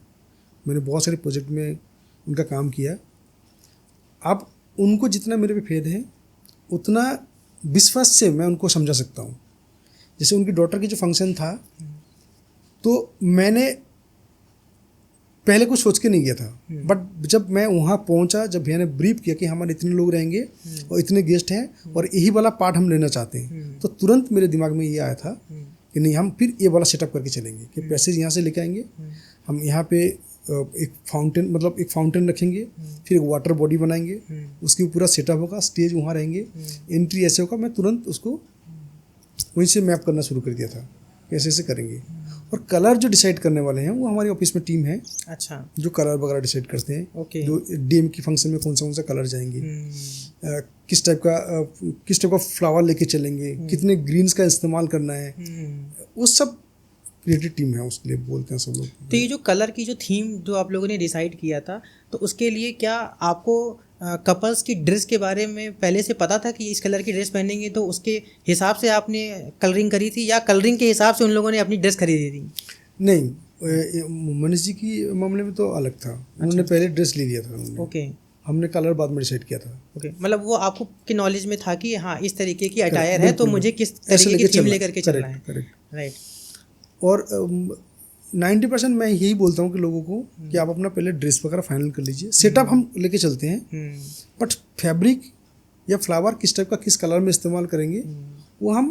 मैंने बहुत सारे प्रोजेक्ट में उनका काम किया। अब उनको जितना मेरे पे फेथ है उतना विश्वास से मैं उनको समझा सकता हूँ। जैसे उनकी डॉटर की जो फंक्शन था, तो मैंने पहले कुछ सोच के नहीं गया था, बट जब मैं वहाँ पहुँचा, जब भैया ने ब्रीफ किया कि हमारे इतने लोग रहेंगे और इतने गेस्ट हैं और यही वाला पार्ट हम लेना चाहते हैं, तो तुरंत मेरे दिमाग में ये आया था कि नहीं, हम फिर ये वाला सेटअप करके चलेंगे कि पैसेज यहाँ से लेके आएंगे, हम यहाँ पे एक फाउंटेन रखेंगे, फिर एक वाटर बॉडी बनाएंगे, उसके पूरा सेटअप होगा, स्टेज वहाँ रहेंगे, एंट्री ऐसे होगा। मैं तुरंत उसको वहीं से मैप करना शुरू कर दिया था कैसे ऐसे करेंगे। और कलर जो डिसाइड करने वाले हैं वो हमारे ऑफिस में टीम है, अच्छा, जो कलर वगैरह डिसाइड करते हैं। ओके। जो डीएम की फंक्शन में कौन सा कलर जाएंगे, किस टाइप का फ्लावर लेके चलेंगे, कितने ग्रीन्स का इस्तेमाल करना है, वो सब क्रिएटिव टीम है, उसके लिए बोलते हैं सब लोग। तो ये जो कलर की जो थीम जो आप लोगों ने डिसाइड किया था, तो उसके लिए क्या आपको कपल्स की ड्रेस के बारे में पहले से पता था कि इस कलर की ड्रेस पहनेंगे, तो उसके हिसाब से आपने कलरिंग करी थी, या कलरिंग के हिसाब से उन लोगों ने अपनी ड्रेस खरीदी थी? नहीं, मनीष जी की मामले में तो अलग था। उन्होंने पहले ड्रेस ले लिया था। ओके। हमने कलर बाद में डिसाइड किया था। ओके, मतलब वो आपको की नॉलेज में था कि हाँ इस तरीके की अटायर है, तो मुझे किस तरीके की थीम लेकर के चलना है। राइट। और 90% मैं यही बोलता हूँ कि लोगों को कि आप अपना पहले ड्रेस वगैरह फाइनल कर लीजिए, सेटअप हम लेके चलते हैं, बट फैब्रिक या फ्लावर किस टाइप का किस कलर में इस्तेमाल करेंगे वो हम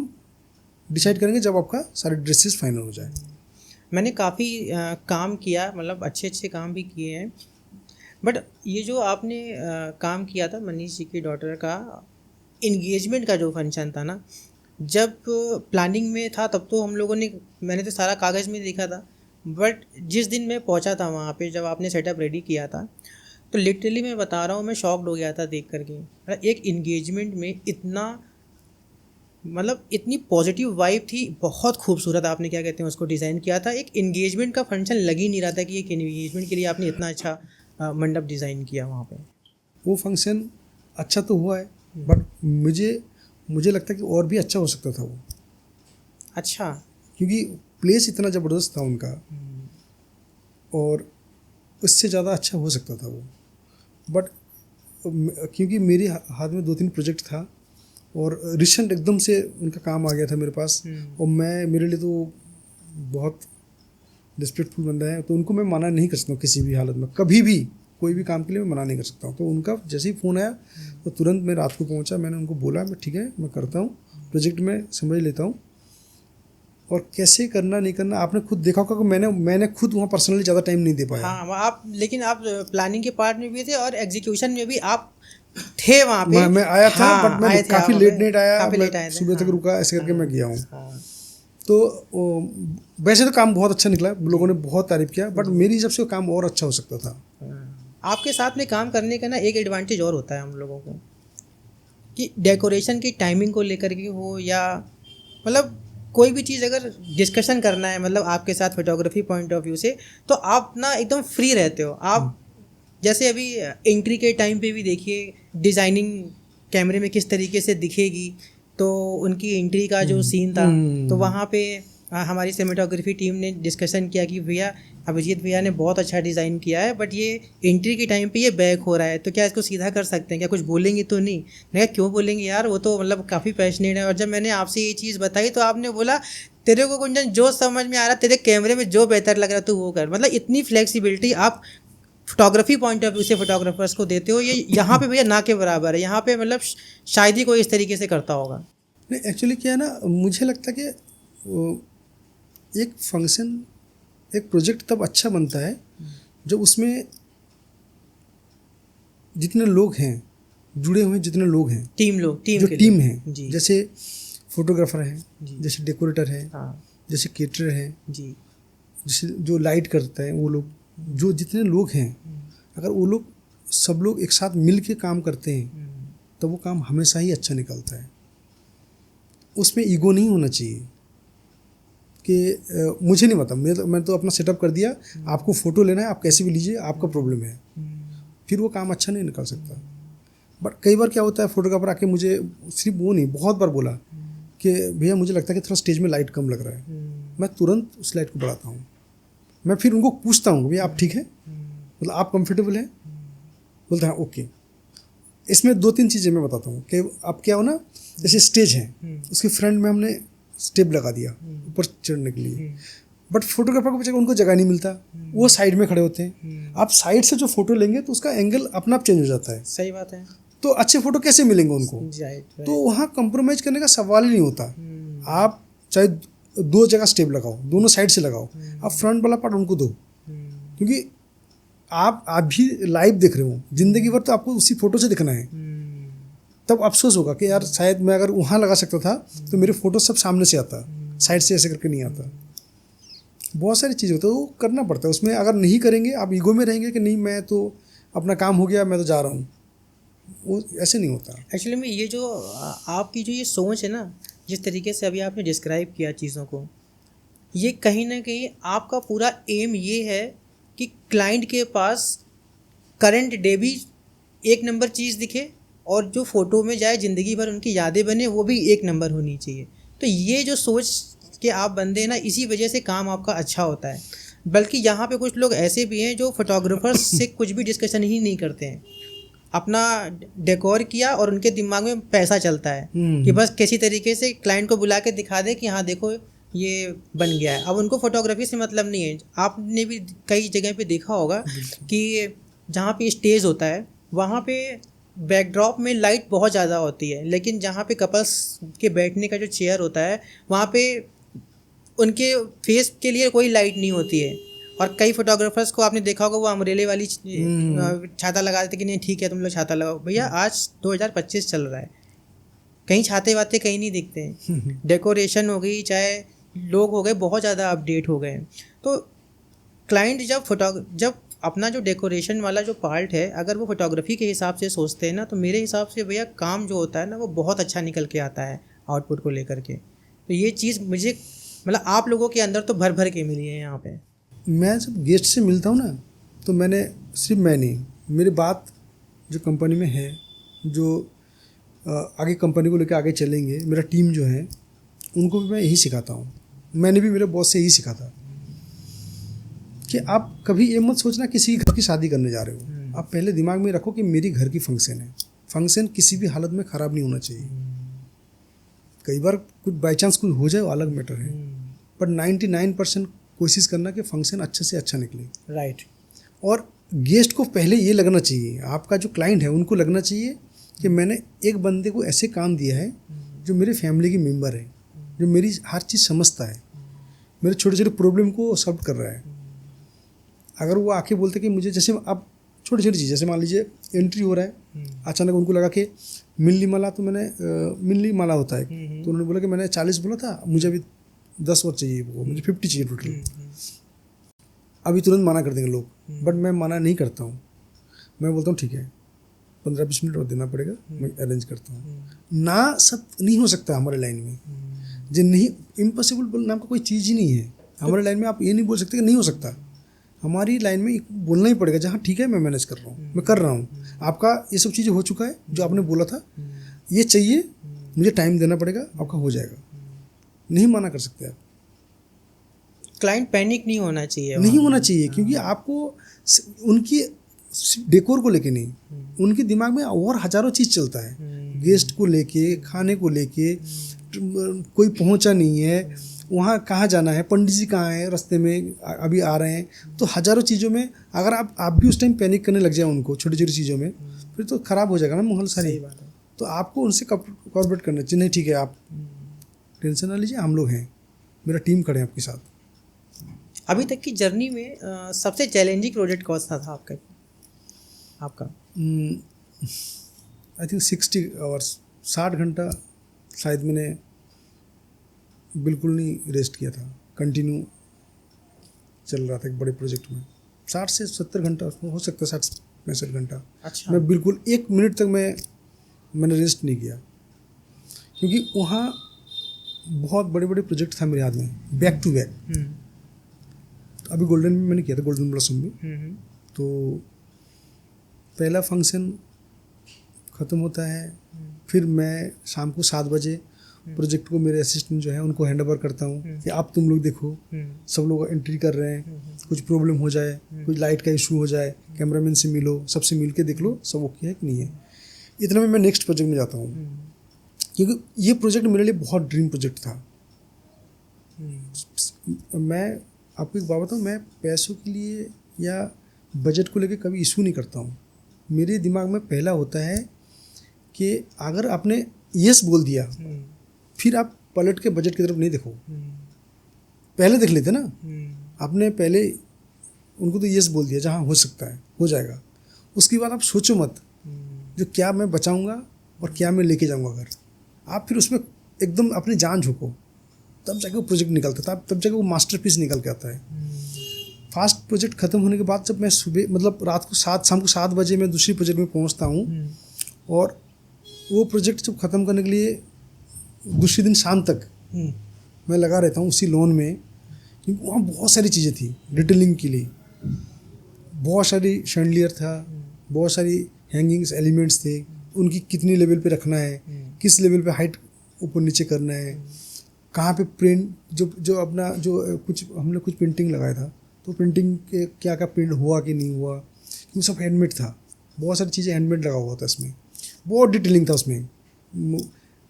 डिसाइड करेंगे जब आपका सारे ड्रेसेस फाइनल हो जाए। मैंने काफ़ी काम किया, मतलब अच्छे काम भी किए हैं। बट ये जो आपने काम किया था मनीष जी की डॉटर का इंगेजमेंट का जो फंक्शन था ना, जब प्लानिंग में था तब तो हम लोगों ने, मैंने तो सारा कागज़ में देखा था, बट जिस दिन मैं पहुंचा था वहाँ पे, जब आपने सेटअप रेडी किया था, तो लिटरली मैं बता रहा हूँ, मैं शॉक्ड हो गया था देख करके। एक इंगेजमेंट में इतना, मतलब इतनी पॉजिटिव वाइब थी, बहुत खूबसूरत आपने क्या कहते हैं उसको डिज़ाइन किया था। एक इंगेजमेंट का फंक्शन लग ही नहीं रहा था कि एक इंगेजमेंट के लिए आपने इतना अच्छा मंडप डिज़ाइन किया वहाँ पे। वो फंक्शन अच्छा तो हुआ है, बट मुझे लगता है कि और भी अच्छा हो सकता था वो, अच्छा। क्योंकि प्लेस इतना ज़बरदस्त था उनका, और उससे ज़्यादा अच्छा हो सकता था वो। बट क्योंकि मेरे हाथ में 2-3 प्रोजेक्ट था और रिसेंट एकदम से उनका काम आ गया था मेरे पास, और मेरे लिए तो बहुत डिस्पेक्टफुल बंदा है, तो उनको मैं मना नहीं कर सकता हूँ किसी भी हालत में, कभी भी कोई भी काम के लिए मैं मना नहीं कर सकता हूँ। तो उनका जैसे ही फ़ोन आया तो तुरंत मैं रात को पहुँचा, मैंने उनको बोला मैं ठीक है मैं करता हूँ, प्रोजेक्ट में समझ लेता हूँ, और कैसे करना नहीं करना आपने खुद देखा होगा कि मैंने खुद वहाँ पर्सनली ज़्यादा टाइम नहीं दे पाया। हाँ, आप लेकिन आप प्लानिंग के पार्ट में भी थे और एग्जीक्यूशन में भी आप थे वहाँ पे। मैं आया था, हाँ, बट मैं आए थे काफ़ी आप लेट वहाँ नाइट पे, आया, काफ़ी मैं लेट आए थे। सुबह तक हाँ, रुका, ऐसे करके मैं गया हूँ। हाँ, तो वैसे तो काम बहुत अच्छा निकला, लोगों ने बहुत तारीफ किया, बट मेरी हिसाब से वो काम और अच्छा हो सकता था। आपके साथ में काम करने का ना एक एडवांटेज और होता है हम लोगों को, कि डेकोरेशन की टाइमिंग को लेकर के हो, या मतलब कोई भी चीज़ अगर डिस्कशन करना है, मतलब आपके साथ फोटोग्राफी पॉइंट ऑफ व्यू से, तो आप ना एकदम फ्री रहते हो आप। जैसे अभी एंट्री के टाइम पे भी देखिए डिज़ाइनिंग कैमरे में किस तरीके से दिखेगी, तो उनकी एंट्री का जो सीन था, तो वहाँ पे हमारी सिनेमेटोग्राफी टीम ने डिस्कशन किया कि भैया अभिजीत भैया ने बहुत अच्छा डिज़ाइन किया है, बट ये एंट्री के टाइम पे ये बैक हो रहा है, तो क्या इसको सीधा कर सकते हैं क्या, कुछ बोलेंगे तो नहीं? मैं कहा क्यों बोलेंगे यार, वो तो मतलब काफ़ी पैशनेट है। और जब मैंने आपसे ये चीज़ बताई तो आपने बोला तेरे को कुंजन जो समझ में आ रहा, तेरे कैमरे में जो बेहतर लग रहा तू वो कर। मतलब इतनी फ्लेक्सिबिलिटी आप फोटोग्राफी पॉइंट ऑफ व्यू से फोटोग्राफर्स को देते हो, ये यहाँ पे भैया ना के बराबर है। यहाँ पे मतलब शायद ही कोई इस तरीके से करता होगा। नहीं, एक्चुअली क्या है ना, मुझे लगता है कि एक फंक्शन, एक प्रोजेक्ट तब अच्छा बनता है जब उसमें जितने लोग हैं जुड़े हुए, जितने लोग हैं, टीम जो टीम है, जी, जैसे फोटोग्राफर है, जी, जैसे डेकोरेटर है, हाँ, जैसे केटरर है, जी, जैसे जो लाइट करता है वो लोग, जो जितने लोग हैं, अगर वो लोग सब लोग एक साथ मिल के काम करते हैं तो वो काम हमेशा ही अच्छा निकलता है। उसमें ईगो नहीं होना चाहिए कि मुझे नहीं पता, मैं तो अपना सेटअप कर दिया, आपको फ़ोटो लेना है आप कैसे भी लीजिए, आपका प्रॉब्लम है, फिर वो काम अच्छा नहीं निकल सकता। बट कई बार क्या होता है, फोटोग्राफर आके मुझे सिर्फ वो नहीं, बहुत बार बोला कि भैया मुझे लगता है कि थोड़ा स्टेज में लाइट कम लग रहा है, मैं तुरंत उस लाइट को बढ़ाता हूँ। मैं फिर उनको पूछता हूँ भैया आप ठीक है, मतलब आप कंफर्टेबल हैं? बोलते हैं ओके। इसमें 2-3 चीज़ें मैं बताता हूँ कि आप क्या हो ना, जैसे स्टेज है उसके फ्रंट में हमने स्टेप लगा दिया ऊपर चढ़ने के लिए, बट फोटोग्राफर को बेचारा उनको जगह नहीं मिलता, वो साइड में खड़े होते हैं। आप साइड से जो फोटो लेंगे तो उसका एंगल अपना आप चेंज हो जाता है। सही बात है। तो अच्छे फोटो कैसे मिलेंगे उनको? तो वहाँ कंप्रोमाइज़ करने का सवाल ही नहीं होता। आप चाहे 2 जगह स्टेप लगाओ, दोनों साइड से लगाओ, आप फ्रंट वाला पार्ट उनको दो, क्योंकि आप भी लाइव देख रहे हो, जिंदगी भर तो आपको उसी फोटो से दिखना है। तब अफसोस होगा कि यार शायद मैं अगर वहाँ लगा सकता था तो मेरे फोटो सब सामने से आता, साइड से ऐसे करके नहीं आता। बहुत सारी चीज़ें होती है, वो करना पड़ता है। उसमें अगर नहीं करेंगे, आप ईगो में रहेंगे कि नहीं मैं तो अपना काम हो गया मैं तो जा रहा हूँ, वो ऐसे नहीं होता। एक्चुअली में ये जो आपकी जो ये सोच है ना, जिस तरीके से अभी आपने डिस्क्राइब किया चीज़ों को, ये कहीं ना कहीं आपका पूरा एम ये है कि क्लाइंट के पास करंट डे भी एक नंबर चीज़ दिखे, और जो फ़ोटो में जाए ज़िंदगी भर उनकी यादें बने वो भी एक नंबर होनी चाहिए। तो ये जो सोच के आप बंदे ना, इसी वजह से काम आपका अच्छा होता है। बल्कि यहाँ पे कुछ लोग ऐसे भी हैं जो फोटोग्राफर्स से कुछ भी डिस्कशन ही नहीं करते हैं, अपना डेकोर किया और उनके दिमाग में पैसा चलता है कि बस किसी तरीके से क्लाइंट को बुला के दिखा दे कि हाँ देखो ये बन गया है। अब उनको फोटोग्राफी से मतलब नहीं है। आपने भी कई जगह पे देखा होगा कि जहाँ पे स्टेज होता है वहाँ पे बैकड्रॉप में लाइट बहुत ज़्यादा होती है, लेकिन जहाँ पे कपल्स के बैठने का जो चेयर होता है वहाँ पे उनके फेस के लिए कोई लाइट नहीं होती है। और कई फोटोग्राफर्स को आपने देखा होगा वो अम्ब्रेले वाली छाता लगा देते कि नहीं ठीक है तुम लोग छाता लगाओ। भैया आज 2025 चल रहा है, कहीं छाते वाते कहीं नहीं दिखते हैं। डेकोरेशन हो गई, चाहे लोग हो गए बहुत ज़्यादा अपडेट हो गए हैं। तो क्लाइंट जब अपना जो डेकोरेशन वाला जो पार्ट है अगर वो फोटोग्राफी के हिसाब से सोचते हैं ना, तो मेरे हिसाब से भैया काम जो होता है ना वो बहुत अच्छा निकल के आता है आउटपुट को लेकर के। तो ये चीज़ मुझे मतलब आप लोगों के अंदर तो भर भर के मिली है यहाँ पे। मैं जब गेस्ट से मिलता हूँ ना, तो मैंने सिर्फ मैं नहीं, मेरी बात जो कंपनी में है, जो आगे कंपनी को लेकर आगे चलेंगे, मेरा टीम जो है उनको भी मैं यही सिखाता हूँ। मैंने भी मेरे बॉस से यही सीखा था कि आप कभी ये मत सोचना किसी घर की शादी करने जा रहे हो। आप पहले दिमाग में रखो कि मेरी घर की फंक्शन है, फंक्शन किसी भी हालत में ख़राब नहीं होना चाहिए। कई बार कुछ बाई चांस कुछ हो जाए वो अलग मैटर है, पर 99% कोशिश करना कि फंक्शन अच्छे से अच्छा निकले। राइट। और गेस्ट को पहले ये लगना चाहिए, आपका जो क्लाइंट है उनको लगना चाहिए कि मैंने एक बंदे को ऐसे काम दिया है जो मेरे फैमिली की मेम्बर है, जो मेरी हर चीज़ समझता है, मेरे छोटे छोटे प्रॉब्लम को सॉल्व कर रहा है। अगर वो आके बोलते कि मुझे, जैसे आप छोटी छोटी चीज़, जैसे मान लीजिए एंट्री हो रहा है, अचानक उनको लगा कि मिल्ली माला, तो मैंने मिल्ली माला होता है, तो उन्होंने बोला कि मैंने 40 बोला था, मुझे अभी 10 और चाहिए, वो मुझे 50 चाहिए टोटल। अभी तुरंत मना कर देंगे लोग, बट मैं मना नहीं करता हूँ। मैं बोलता हूँ ठीक है 15-20 मिनट और देना पड़ेगा, मैं अरेंज करता हूँ। ना सब नहीं हो सकता हमारे लाइन में, जो नहीं, इम्पॉसिबल नाम का कोई चीज़ ही नहीं है हमारे लाइन में। आप ये नहीं बोल सकते कि नहीं हो सकता, हमारी लाइन में बोलना ही पड़ेगा। जहाँ ठीक है मैं मैनेज कर रहा हूँ, मैं कर रहा हूँ, आपका ये सब चीज़ें हो चुका है जो आपने बोला था, ये चाहिए, मुझे टाइम देना पड़ेगा, आपका हो जाएगा। नहीं मना कर सकते आप। क्लाइंट पैनिक नहीं होना चाहिए, नहीं होना चाहिए, क्योंकि आपको उनकी डेकोर को लेके नहीं, उनके दिमाग में और हजारों चीज़ चलता है, गेस्ट को लेके, खाने को लेके, कोई पहुंचा नहीं है, वहाँ कहाँ जाना है, पंडित जी कहाँ हैं, रास्ते में अभी आ रहे हैं, तो हजारों चीज़ों में अगर आप भी उस टाइम पैनिक करने लग जाए उनको छोटी छोटी चीज़ों में, फिर तो ख़राब हो जाएगा ना माहौल सारी। तो आपको उनसे कॉर्पोरेट करना चाहिए, नहीं ठीक है आप टेंशन ना लीजिए, हम लोग हैं, मेरा टीम खड़े हैं आपके साथ। अभी तक की जर्नी में सबसे चैलेंजिंग प्रोजेक्ट कौन सा था आपका? आई थिंक 60 आवर्स, 60 घंटा शायद मैंने बिल्कुल नहीं रेस्ट किया था, कंटिन्यू चल रहा था एक बड़े प्रोजेक्ट में। 60 से 70 घंटा हो सकता है, 60-65 घंटा। अच्छा। मैं बिल्कुल 1 मिनट तक मैंने रेस्ट नहीं किया, क्योंकि वहाँ बहुत बड़े बड़े प्रोजेक्ट था मेरे हाथ में, बैक टू बैक। अभी गोल्डन में मैंने किया था, गोल्डन ब्लॉसम में। तो पहला फंक्शन ख़त्म होता है, फिर मैं शाम को 7 बजे प्रोजेक्ट को मेरे असिस्टेंट जो है उनको हैंड ओवर करता हूँ कि आप तुम लोग देखो, सब लोग एंट्री कर रहे हैं, कुछ प्रॉब्लम हो जाए, कुछ लाइट का इशू हो जाए, कैमरामैन से मिलो, सबसे मिल के देख लो सब ओके है कि नहीं है। इतना में मैं नेक्स्ट प्रोजेक्ट में जाता हूँ, क्योंकि ये प्रोजेक्ट मेरे लिए बहुत ड्रीम प्रोजेक्ट था। मैं आपको एक बात बताऊँ, मैं पैसों के लिए या बजट को लेकर कभी इशू नहीं करता हूँ। मेरे दिमाग में पहला होता है कि अगर आपने यस बोल दिया, फिर आप पलट के बजट की तरफ नहीं देखो, पहले देख लेते ना। आपने पहले उनको तो यस बोल दिया, जहाँ हो सकता है हो जाएगा, उसके बाद आप सोचो मत जो क्या मैं बचाऊंगा और क्या मैं लेके जाऊंगा घर। आप फिर उसमें एकदम अपनी जान झोंको, तब जाके वो प्रोजेक्ट निकलता था, तब जाके वो मास्टरपीस निकल के आता है। फास्ट प्रोजेक्ट ख़त्म होने के बाद जब मैं सुबह मतलब रात को शाम को 7 बजे मैं दूसरी प्रोजेक्ट में पहुंचता हूं, और वो प्रोजेक्ट जब ख़त्म करने के लिए दूसरे दिन शाम तक मैं लगा रहता हूँ उसी लोन में, क्योंकि वहाँ बहुत सारी चीज़ें थी डिटेलिंग के लिए, बहुत सारी शैंडलियर था, बहुत सारी हैंगिंग्स एलिमेंट्स थे, उनकी कितनी लेवल पे रखना है, किस लेवल पे हाइट ऊपर नीचे करना है, कहाँ पे प्रिंट जो अपना जो कुछ हमने कुछ प्रिंटिंग लगाया था, तो प्रिंटिंग के क्या क्या प्रिंट हुआ कि नहीं हुआ, क्योंकि सब हैंडमेड था, बहुत सारी चीज़ें हैंडमेड लगा हुआ था इसमें, बहुत डिटेलिंग था उसमें।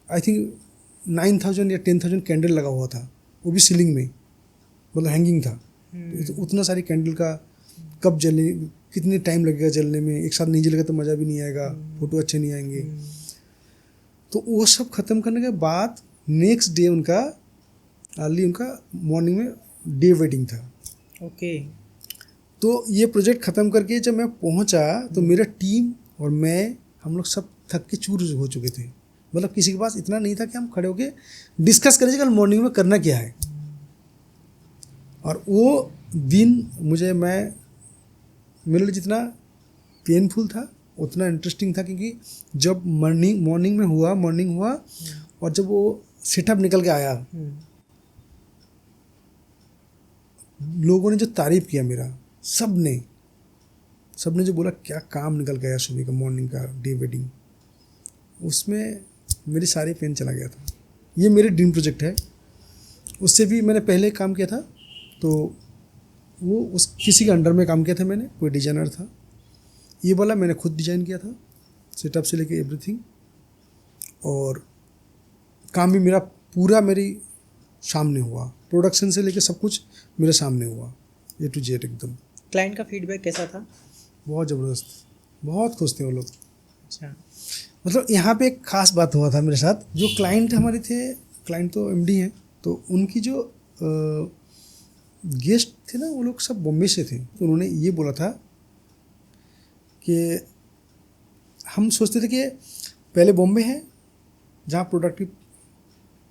आई थिंक 9,000 या 10,000 कैंडल लगा हुआ था, वो भी सीलिंग में, मतलब हैंगिंग था। तो उतना सारी कैंडल का कब जले, कितने टाइम लगेगा जलने में, एक साथ नहीं जलेगा तो मज़ा भी नहीं आएगा, फोटो अच्छे नहीं आएंगे। तो वो सब ख़त्म करने के बाद नेक्स्ट डे उनका अर्ली उनका मॉर्निंग में डे वेडिंग था। ओके। तो ये प्रोजेक्ट ख़त्म करके जब मैं पहुंचा तो मेरा टीम और मैं, हम लोग सब थक के चूर हो चुके थे। मतलब किसी के पास इतना नहीं था कि हम खड़े होके डिस्कस करें कल मॉर्निंग में करना क्या है। और वो दिन मेरे लिए जितना पेनफुल था उतना इंटरेस्टिंग था, क्योंकि जब मॉर्निंग हुआ और जब वो सेटअप निकल के आया, लोगों ने जो तारीफ किया मेरा, सबने जो बोला क्या काम निकल गया सुबह का, मॉर्निंग का डे वेडिंग, उसमें मेरी सारी पेन चला गया था। ये मेरे ड्रीम प्रोजेक्ट है। उससे भी मैंने पहले काम किया था, तो वो उस किसी के अंडर में काम किया था मैंने, कोई डिज़ाइनर था। ये वाला मैंने खुद डिज़ाइन किया था, सेटअप से लेके एवरीथिंग, और काम भी मेरा पूरा मेरी सामने हुआ, प्रोडक्शन से लेके सब कुछ मेरे सामने हुआ, A to Z एकदम। क्लाइंट का फीडबैक कैसा था? बहुत ज़बरदस्त, बहुत खुश थे वो लोग। अच्छा। मतलब यहाँ पे एक ख़ास बात हुआ था मेरे साथ। जो क्लाइंट हमारे थे, क्लाइंट तो MD हैं, तो उनकी जो गेस्ट थे ना, वो लोग सब बॉम्बे से थे। तो उन्होंने ये बोला था कि हम सोचते थे कि पहले बॉम्बे है जहाँ प्रोडक्टिव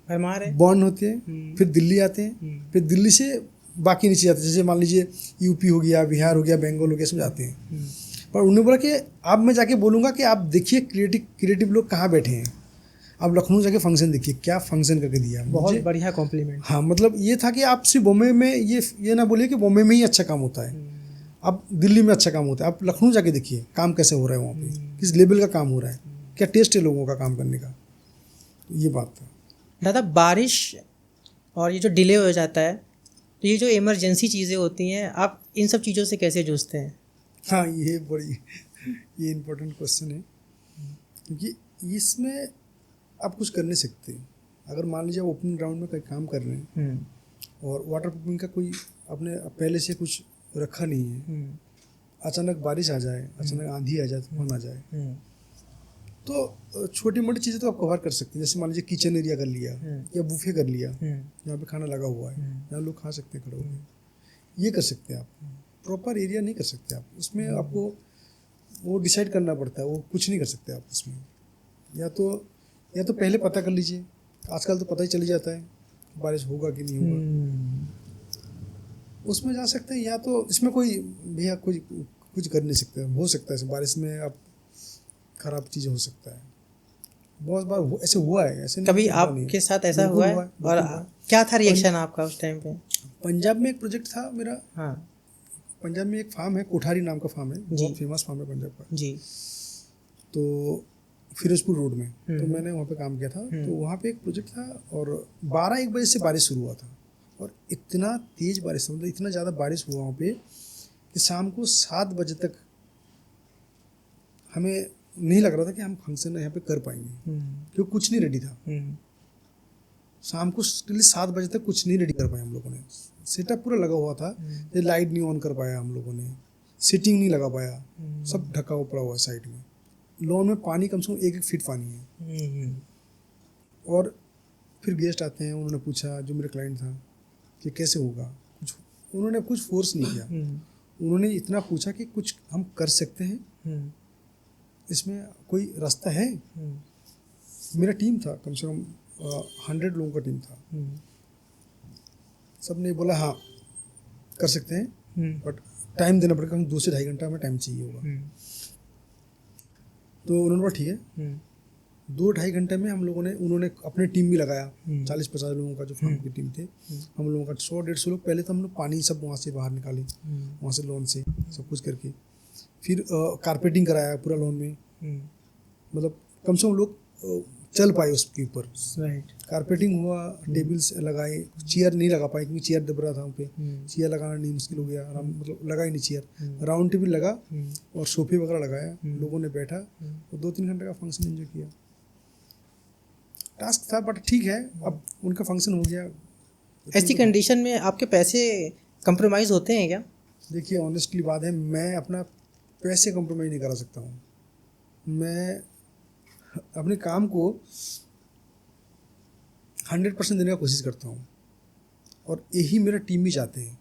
भरमार है, बॉन्ड होते हैं, फिर दिल्ली आते हैं, फिर दिल्ली से बाकी नीचे जाते हैं, जैसे मान लीजिए यूपी हो गया, बिहार हो गया, बंगाल हो गया, सब जाते हैं। पर उन्होंने बोला कि अब मैं जाके बोलूँगा कि आप देखिए क्रिएटिव लोग कहाँ बैठे हैं, आप लखनऊ जाके फंक्शन देखिए, क्या फंक्शन करके दिया। बहुत बढ़िया कॉम्प्लीमेंट। हाँ, मतलब ये था कि आप सिर्फ बॉम्बे में ये ना बोलिए कि बॉम्बे में ही अच्छा काम होता है, अब दिल्ली में अच्छा काम होता है, आप लखनऊ जाके देखिए काम कैसे हो रहा है, वहाँ पे किस लेवल का काम हो रहा है, क्या टेस्ट है लोगों का काम करने का। ये बात था। दादा, बारिश और ये जो डिले हो जाता है, तो ये जो इमरजेंसी चीज़ें होती हैं, आप इन सब चीज़ों से कैसे जूझते हैं? हाँ, ये इम्पोर्टेंट क्वेश्चन है, क्योंकि इसमें आप कुछ कर नहीं सकते। अगर मान लीजिए आप ओपन ग्राउंड में कोई काम कर रहे हैं और वाटर प्रूफिंग का कोई आपने पहले से कुछ रखा नहीं है, अचानक बारिश आ जाए, अचानक आंधी आ जाए, तूफान आ जाए, तो छोटी मोटी चीज़ें तो आप कवर कर सकते हैं। जैसे मान लीजिए किचन एरिया कर लिया या बुफे कर लिया, जहाँ पे खाना लगा हुआ है, जहाँ लोग खा सकते हैं खड़े होकर, ये कर सकते हैं आप। प्रॉपर एरिया नहीं कर सकते आप, उसमें आपको वो डिसाइड करना पड़ता है, वो कुछ नहीं कर सकते आप उसमें। या तो पहले पता कर लीजिए, आजकल तो पता ही चल जाता है बारिश होगा कि नहीं होगा, उसमें जा सकते हैं। या तो इसमें कोई भैया कुछ कर नहीं सकते, हो सकता है बारिश में आप खराब चीज़ हो सकता है, बहुत बार ऐसे हुआ है। ऐसे कभी आपके साथ ऐसा हुआ है? और क्या था रिएक्शन आपका उस टाइम पे? पंजाब में एक प्रोजेक्ट था मेरा। हाँ, पंजाब में एक फार्म है, कोठारी नाम का फार्म है, बहुत फेमस फार्म है पंजाब का जी। तो फिरोजपुर रोड में, तो मैंने वहाँ पे काम किया था। तो वहाँ पे एक प्रोजेक्ट था और 12-1 बजे से बारिश शुरू हुआ था, और इतना तेज़ बारिश, मतलब इतना ज़्यादा बारिश हुआ वहाँ पे कि शाम को 7 बजे तक हमें नहीं लग रहा था कि हम फंक्शन यहाँ पे कर पाएंगे, क्योंकि कुछ नहीं रेडी था। शाम को 7 बजे तक कुछ नहीं रेडी कर पाए हम लोगों ने। सेटअप पूरा लगा हुआ था, ये लाइट नहीं ऑन कर पाया हम लोगों ने, सीटिंग नहीं लगा पाया, सब ढका हुआ पड़ा हुआ साइड में। लॉन में पानी कम से कम 1-1 फीट पानी है। और फिर गेस्ट आते हैं, उन्होंने पूछा, जो मेरे क्लाइंट था, कि कैसे होगा। उन्होंने कुछ फोर्स नहीं किया, उन्होंने इतना पूछा कि कुछ हम कर सकते हैं, इसमें कोई रास्ता है। मेरा टीम था कम से कम 100 लोगों का टीम था। सब ने बोला हाँ कर सकते हैं, बट टाइम देना पड़ेगा, हम 2 से 2.5 घंटा हमें टाइम चाहिए होगा। तो उन्होंने बोला ठीक है। 2-2.5 घंटे में उन्होंने अपने टीम भी लगाया, 40-50 लोगों का जो फार्म की टीम थे, हम लोगों का 100-150 लोग। पहले तो हम लोग पानी सब वहाँ से बाहर निकाले, वहाँ से लॉन से सब कुछ करके, फिर कारपेटिंग कराया पूरा लॉन में, मतलब कम से कम लोग चल पाए उसके ऊपर। कारपेटिंग हुआ, टेबल्स लगाए, चेयर नहीं लगा पाए क्योंकि चेयर दब रहा था वहाँ पे, चेयर लगाना नहीं, मुश्किल हो गया, मतलब लगा ही नहीं चेयर। राउंड टेबल लगा और सोफे वगैरह लगाया, लोगों ने बैठा और 2-3 घंटे का फंक्शन एंजॉय किया। टास्क था बट ठीक है, अब उनका फंक्शन हो गया। ऐसी कंडीशन में आपके पैसे कंप्रोमाइज़ होते हैं क्या? देखिए ऑनेस्टली बात है, मैं अपना पैसे कंप्रोमाइज़ नहीं करा सकता हूँ। मैं अपने काम को 100% देने का कोशिश करता हूँ, और यही मेरा टीम भी चाहते हैं।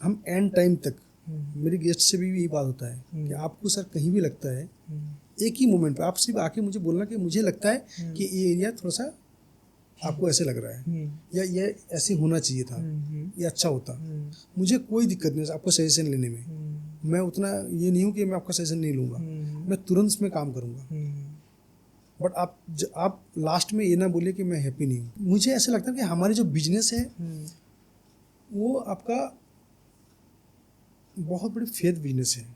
हम एंड टाइम तक मेरे गेस्ट से भी यही बात होता है कि आपको सर कहीं भी लगता है एक ही मोमेंट पे आप सिर्फ आके मुझे बोलना कि मुझे लगता है कि ये एरिया थोड़ा सा आपको ऐसे लग रहा है या ये ऐसे होना चाहिए था, ये अच्छा होता, मुझे कोई दिक्कत नहीं है आपको सजेशन लेने में। मैं उतना ये नहीं हूँ कि मैं आपका सजेशन नहीं लूँगा, मैं तुरंत इसमें काम करूँगा। बट आप लास्ट में ये ना बोलिए कि मैं हैप्पी नहीं हूँ। मुझे ऐसा लगता है कि हमारे जो बिजनेस है वो आपका बहुत बड़ी फेथ बिजनेस है।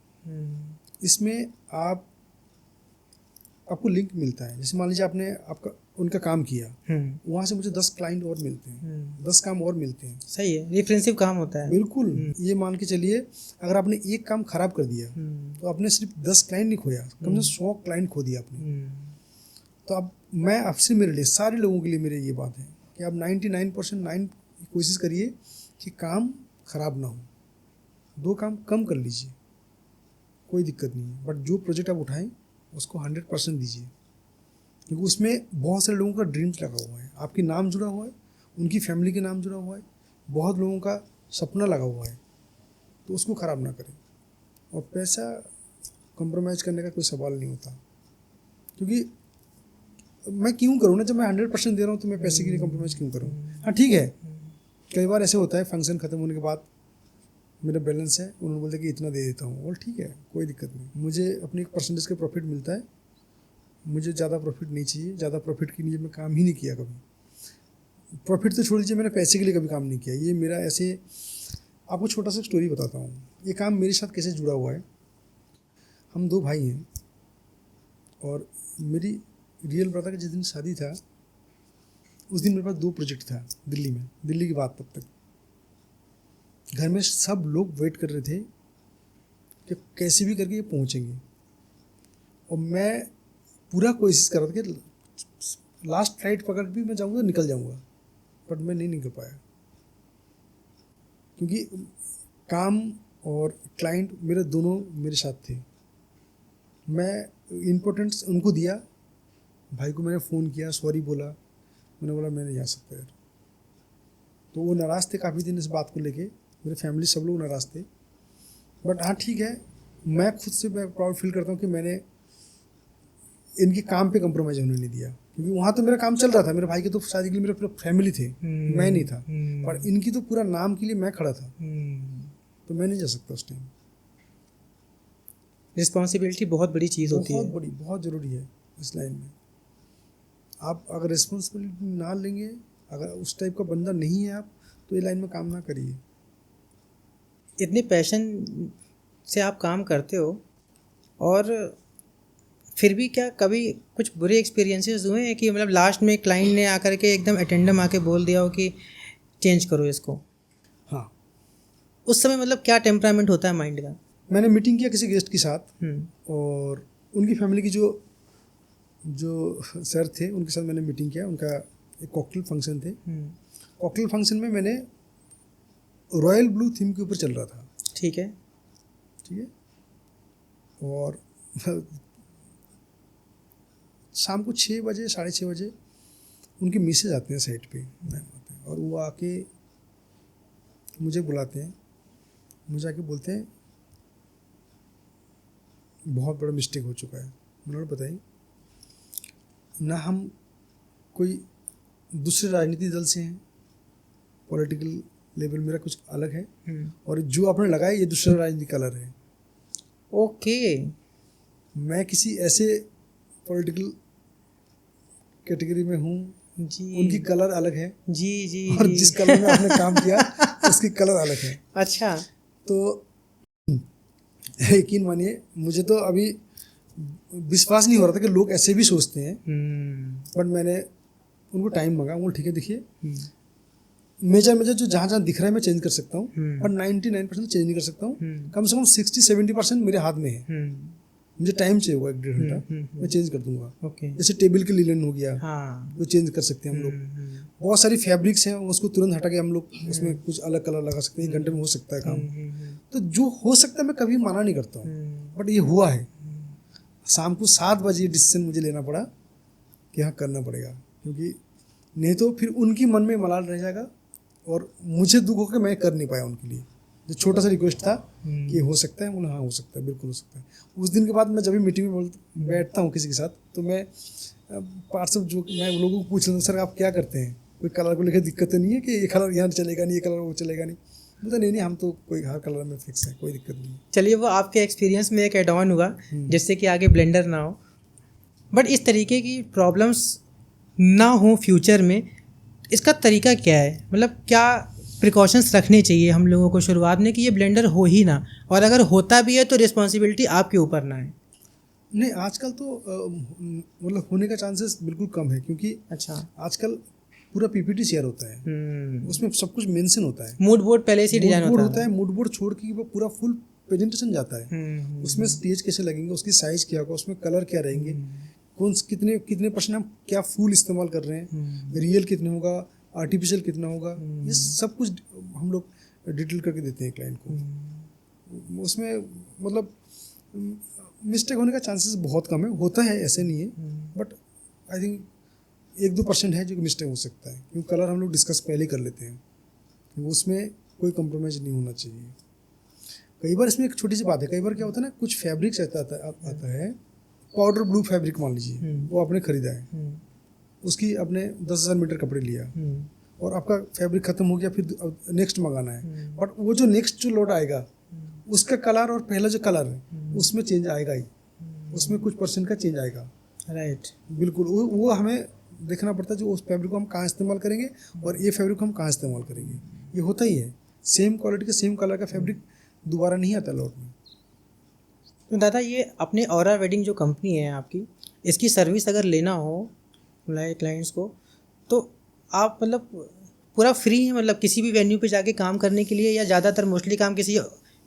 इसमें आपको लिंक मिलता है। जैसे मान लीजिए आपने उनका काम किया, वहाँ से मुझे 10 क्लाइंट और मिलते हैं, 10 काम और मिलते हैं। सही है, रिफरेंसिव काम होता है। बिल्कुल। ये मान के चलिए अगर आपने एक काम खराब कर दिया तो आपने सिर्फ 10 क्लाइंट नहीं खोया, कम से 100 क्लाइंट खो दिया आपने। तो अब मैं आपसे, मेरे लिए, सारे लोगों के लिए मेरे ये बात है कि आप 99% कोशिश करिए कि काम खराब ना हो, 2 काम कम कर लीजिए, कोई दिक्कत नहीं है। बट जो प्रोजेक्ट आप उठाएं उसको 100% दीजिए, क्योंकि उसमें बहुत सारे लोगों का ड्रीम्स लगा हुआ है, आपके नाम जुड़ा हुआ है, उनकी फैमिली के नाम जुड़ा हुआ है, बहुत लोगों का सपना लगा हुआ है, तो उसको ख़राब ना करें। और पैसा कॉम्प्रोमाइज़ करने का कोई सवाल नहीं होता, क्योंकि मैं क्यों करूँ ना, जब मैं 100% दे रहा हूँ तो मैं पैसे के लिए कॉम्प्रोमाइज़ क्यों करूँ। हाँ ठीक है, कई बार ऐसे होता है फंक्शन ख़त्म होने के बाद मेरा बैलेंस है, उन्होंने बोलते कि इतना दे देता हूँ, और ठीक है, कोई दिक्कत नहीं। मुझे अपनी एक परसेंटेज का प्रॉफिट मिलता है, मुझे ज़्यादा प्रॉफिट नहीं चाहिए। ज़्यादा प्रॉफिट के लिए मैं काम ही नहीं किया कभी। प्रॉफिट तो छोड़ दीजिए, मैंने पैसे के लिए कभी काम नहीं किया। ये मेरा ऐसे, आपको छोटा सा स्टोरी बताता हूँ, ये काम मेरे साथ कैसे जुड़ा हुआ है। हम 2 भाई हैं और मेरी रियल ब्रदर का जिस दिन शादी था उस दिन मेरे पास 2 प्रोजेक्ट था दिल्ली में। दिल्ली की बात, तब तक घर में सब लोग वेट कर रहे थे कि कैसे भी करके ये पहुँचेंगे, और मैं पूरा कोशिश कर रहा था कि लास्ट फ्लाइट पकड़ भी मैं जाऊँगा, निकल जाऊँगा, बट मैं नहीं निकल पाया, क्योंकि काम और क्लाइंट मेरे दोनों मेरे साथ थे। मैं इम्पोर्टेंस उनको दिया, भाई को मैंने फ़ोन किया, सॉरी बोला, मैंने बोला मैं नहीं जा सकता यार। तो वो नाराज़ थे काफ़ी दिन इस बात को लेके, मेरे फैमिली सब लोग नाराज़ थे। बट हाँ ठीक है, मैं खुद से मैं प्राउड फील करता हूँ कि मैंने इनके काम पे कंप्रोमाइज़ होने नहीं दिया, क्योंकि वहाँ तो मेरा काम चल रहा था, मेरे भाई के तो शादी के लिए मेरा पूरा फैमिली थे, मैं नहीं था, पर इनकी तो पूरा नाम के लिए मैं खड़ा था, तो मैं नहीं जा सकता उस टाइम। रिस्पॉन्सिबिलिटी बहुत बड़ी चीज़ होती है, बहुत बड़ी, बहुत ज़रूरी है इस लाइन में। आप अगर रिस्पॉन्सिबिलिटी ना लेंगे, अगर उस टाइप का बंदा नहीं है आप, तो ये लाइन में काम ना करिए। इतने पैशन से आप काम करते हो, और फिर भी क्या कभी कुछ बुरे एक्सपीरियंसेस हुए हैं कि मतलब लास्ट में क्लाइंट ने आकर के एकदम अटेंडम आके बोल दिया हो कि चेंज करो इसको? हाँ, उस समय मतलब क्या टेम्परामेंट होता है माइंड का? मैंने मीटिंग किया किसी गेस्ट के साथ, और उनकी फैमिली की जो सर थे उनके साथ मैंने मीटिंग किया। उनका एक कॉकटेल फंक्शन थे। कॉकटेल फंक्शन में मैंने रॉयल ब्लू थीम के ऊपर चल रहा था। ठीक है। और शाम को 6 बजे, 6:30 बजे उनके मैसेज आते हैं साइट पे, और वो आके मुझे बुलाते हैं, मुझे आके बोलते हैं बहुत बड़ा मिस्टेक हो चुका है। उन्होंने बताई ना, हम कोई दूसरे राजनीति दल से हैं, पॉलिटिकल लेवल मेरा कुछ अलग है, और जो आपने लगाया ये दूसरा राजनीति कलर है। ओके। मैं किसी ऐसे पॉलिटिकल कैटेगरी में हूँ जी, उनकी कलर अलग है, जी जी और जी। जिस कलर में आपने काम किया उसकी कलर अलग है। अच्छा। तो यकीन मानिए, मुझे तो अभी विश्वास नहीं हो रहा था कि लोग ऐसे भी सोचते हैं। बट मैंने उनको टाइम मांगा, वो ठीक है देखिए, मेजर जो जहाँ दिख रहा है मैं चेंज कर सकता हूँ, पर 99% चेंज नहीं कर सकता हूँ। कम से कम 60-70% मेरे हाथ में है। मुझे टाइम चाहिए होगा 1-1.5 घंटा, मैं चेंज कर दूंगा। ओके। जैसे टेबल के लिनन हो गया, हाँ, वो चेंज कर सकते हैं हम लोग। बहुत सारी फैब्रिक्स हैं, उसको तुरंत हटा के हम लोग उसमें कुछ अलग कलर लगा सकते हैं। 1 घंटे में हो सकता है काम। तो जो हो सकता है मैं कभी मना नहीं करता हूँ, बट ये हुआ है। शाम को 7 बजे डिसीजन मुझे लेना पड़ा कि हाँ करना पड़ेगा, क्योंकि नहीं तो फिर उनकी मन में मलाल रह जाएगा और मुझे दुख हो कि मैं कर नहीं पाया उनके लिए जो छोटा सा रिक्वेस्ट था कि हो सकता है, बोला हाँ हो सकता है, बिल्कुल हो सकता है। उस दिन के बाद मैं जब भी मीटिंग में बैठता हूँ किसी के साथ, तो मैं पार्ट्स जो मैं लोगों को पूछ लेता हूँ, सर आप क्या करते हैं, कोई कलर को लेकर दिक्कत तो नहीं है कि ये कलर यहाँ चलेगा नहीं, ये कलर वो चलेगा नहीं? बोलता नहीं, हम तो कोई हर कलर में फिक्स है, कोई दिक्कत नहीं। चलिए, वो आपके एक्सपीरियंस में एक एड ऑन हुआ जिससे कि आगे ब्लेंडर ना हो, बट इस तरीके की प्रॉब्लम्स ना हो फ्यूचर में, इसका तरीका क्या है? मतलब क्या प्रिकॉशंस रखने चाहिए हम लोगों को शुरुआत में कि ये ब्लेंडर हो ही ना, और अगर होता भी है तो रिस्पॉन्सिबिलिटी आपके ऊपर ना है? नहीं, आजकल तो मतलब होने का चांसेस बिल्कुल कम है, क्योंकि अच्छा, आजकल पूरा पीपीटी शेयर होता है, उसमें सब कुछ मेंशन होता है, मूड बोर्ड पहले से डिजाइन होता है। मूड बोर्ड छोड़ के वो पूरा फुल प्रेजेंटेशन जाता है। उसमें स्टेज कैसे लगेंगे, उसकी साइज क्या होगा, उसमें कलर क्या रहेंगे, कौन कितने परसेंट हम क्या फूल इस्तेमाल कर रहे हैं, रियल कितने होगा, आर्टिफिशियल कितना होगा, ये सब कुछ हम लोग डिटेल करके देते हैं क्लाइंट को। उसमें मतलब मिस्टेक होने का चांसेस बहुत कम है, होता है ऐसे नहीं है, बट आई थिंक 1-2% है जो मिस्टेक हो सकता है, क्योंकि कलर हम लोग डिस्कस पहले कर लेते हैं, उसमें कोई कॉम्प्रोमाइज़ नहीं होना चाहिए। कई बार इसमें एक छोटी सी बात है, कई बार क्या होता है ना, कुछ फैब्रिक्स आता है, पाउडर ब्लू फैब्रिक मान लीजिए, वो आपने खरीदा है, उसकी आपने 10,000 मीटर कपड़े लिया और आपका फैब्रिक खत्म हो गया, फिर नेक्स्ट मंगाना है, बट वो जो नेक्स्ट जो लोड आएगा उसका कलर और पहला जो कलर है उसमें चेंज आएगा ही, उसमें कुछ % का चेंज आएगा। राइट, बिल्कुल, वो हमें देखना पड़ता है जो उस फैब्रिक को हम कहाँ इस्तेमाल करेंगे और ये फैब्रिक को हम कहाँ इस्तेमाल करेंगे। ये होता ही है, सेम क्वालिटी का सेम कलर का फैब्रिक दोबारा नहीं आता लॉट में। तो दादा, ये अपने ऑरा वेडिंग जो कंपनी है आपकी, इसकी सर्विस अगर लेना हो क्लाइंट्स को, तो आप मतलब पूरा फ्री है, मतलब किसी भी वेन्यू पे जाके काम करने के लिए, या ज़्यादातर मोस्टली काम किसी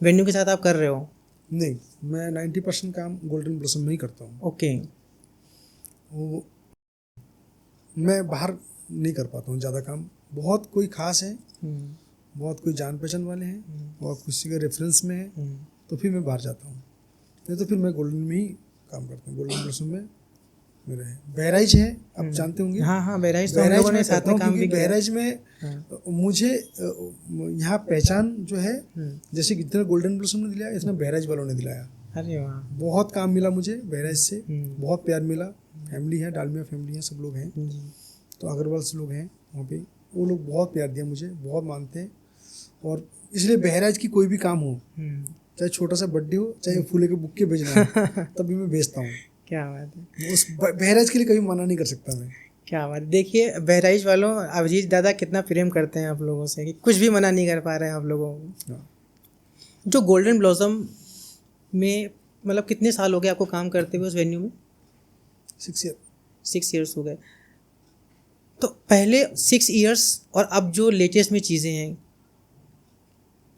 वेन्यू के साथ आप कर रहे हो? नहीं, मैं 90% काम गोल्डन ब्लॉसम में ही करता हूँ। ओके। वो मैं बाहर नहीं कर पाता हूँ ज़्यादा काम, बहुत कोई ख़ास है, बहुत कोई जान पहचान वाले हैं और किसी के रेफरेंस में है, तो फिर मैं बाहर जाता हूँ, नहीं तो फिर मैं गोल्डन में ही काम करता हूँ। गोल्डन ब्लॉसम में मेरा है, बहराइच है, आप जानते होंगे। हाँ, बहराइच तो हम लोगों ने साथ में काम भी किया। बहराइच में मुझे यहाँ पहचान जो है, जैसे जितना गोल्डन ब्लॉसम ने दिलाया, इतना बहराइच वालों ने दिलाया। अरे वाह, बहुत काम मिला मुझे बहराइच से, बहुत प्यार मिला। फैमिली है, डालमिया फैमिली है, सब लोग हैं, तो अग्रवाल से लोग हैं वहाँ पे, वो लोग बहुत प्यार दिया मुझे, बहुत मानते हैं। और इसलिए बहराइच की कोई भी काम हो, चाहे छोटा सा बर्थडे हो, चाहे फूले के बुक्के भेजना है, तभी मैं भेजता हूँ। क्या बात है, उस बहराइच के लिए कभी मना नहीं कर सकता मैं। क्या बात। देखिए बहराइच वालों, अभिजीत दादा कितना प्रेम करते हैं आप लोगों से कि कुछ भी मना नहीं कर पा रहे हैं आप लोगों को। जो गोल्डन ब्लॉसम में मतलब कितने साल हो गए आपको काम करते हुए उस वेन्यू में? 6 ईयर्स हो गए। तो पहले 6 ईयर्स और अब जो लेटेस्ट में चीज़ें हैं,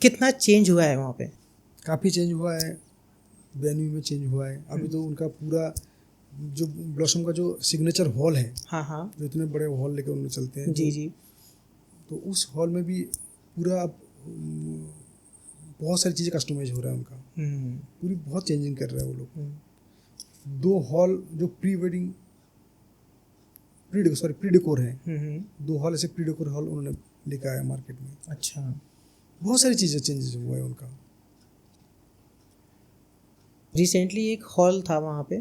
कितना चेंज हुआ है वहाँ पे? काफ़ी चेंज हुआ है, वेन्यू में चेंज हुआ है। अभी तो उनका पूरा जो ब्लॉसम का जो सिग्नेचर हॉल है, हाँ, जो इतने बड़े हॉल लेकर उन्हें चलते हैं, जी, तो उस हॉल में भी पूरा अब बहुत सारी चीज़ें कस्टमाइज हो रहा है उनका, पूरी बहुत चेंजिंग कर रहा है वो लोग। 2 हॉल जो प्री डेकोर है, 2 हॉल ऐसे प्री डेकोर हॉल उन्होंने लेकर आया मार्केट में। अच्छा, बहुत सारी चीज़ें चेंजेस हुआ है उनका। रिसेंटली एक हॉल था वहाँ पे,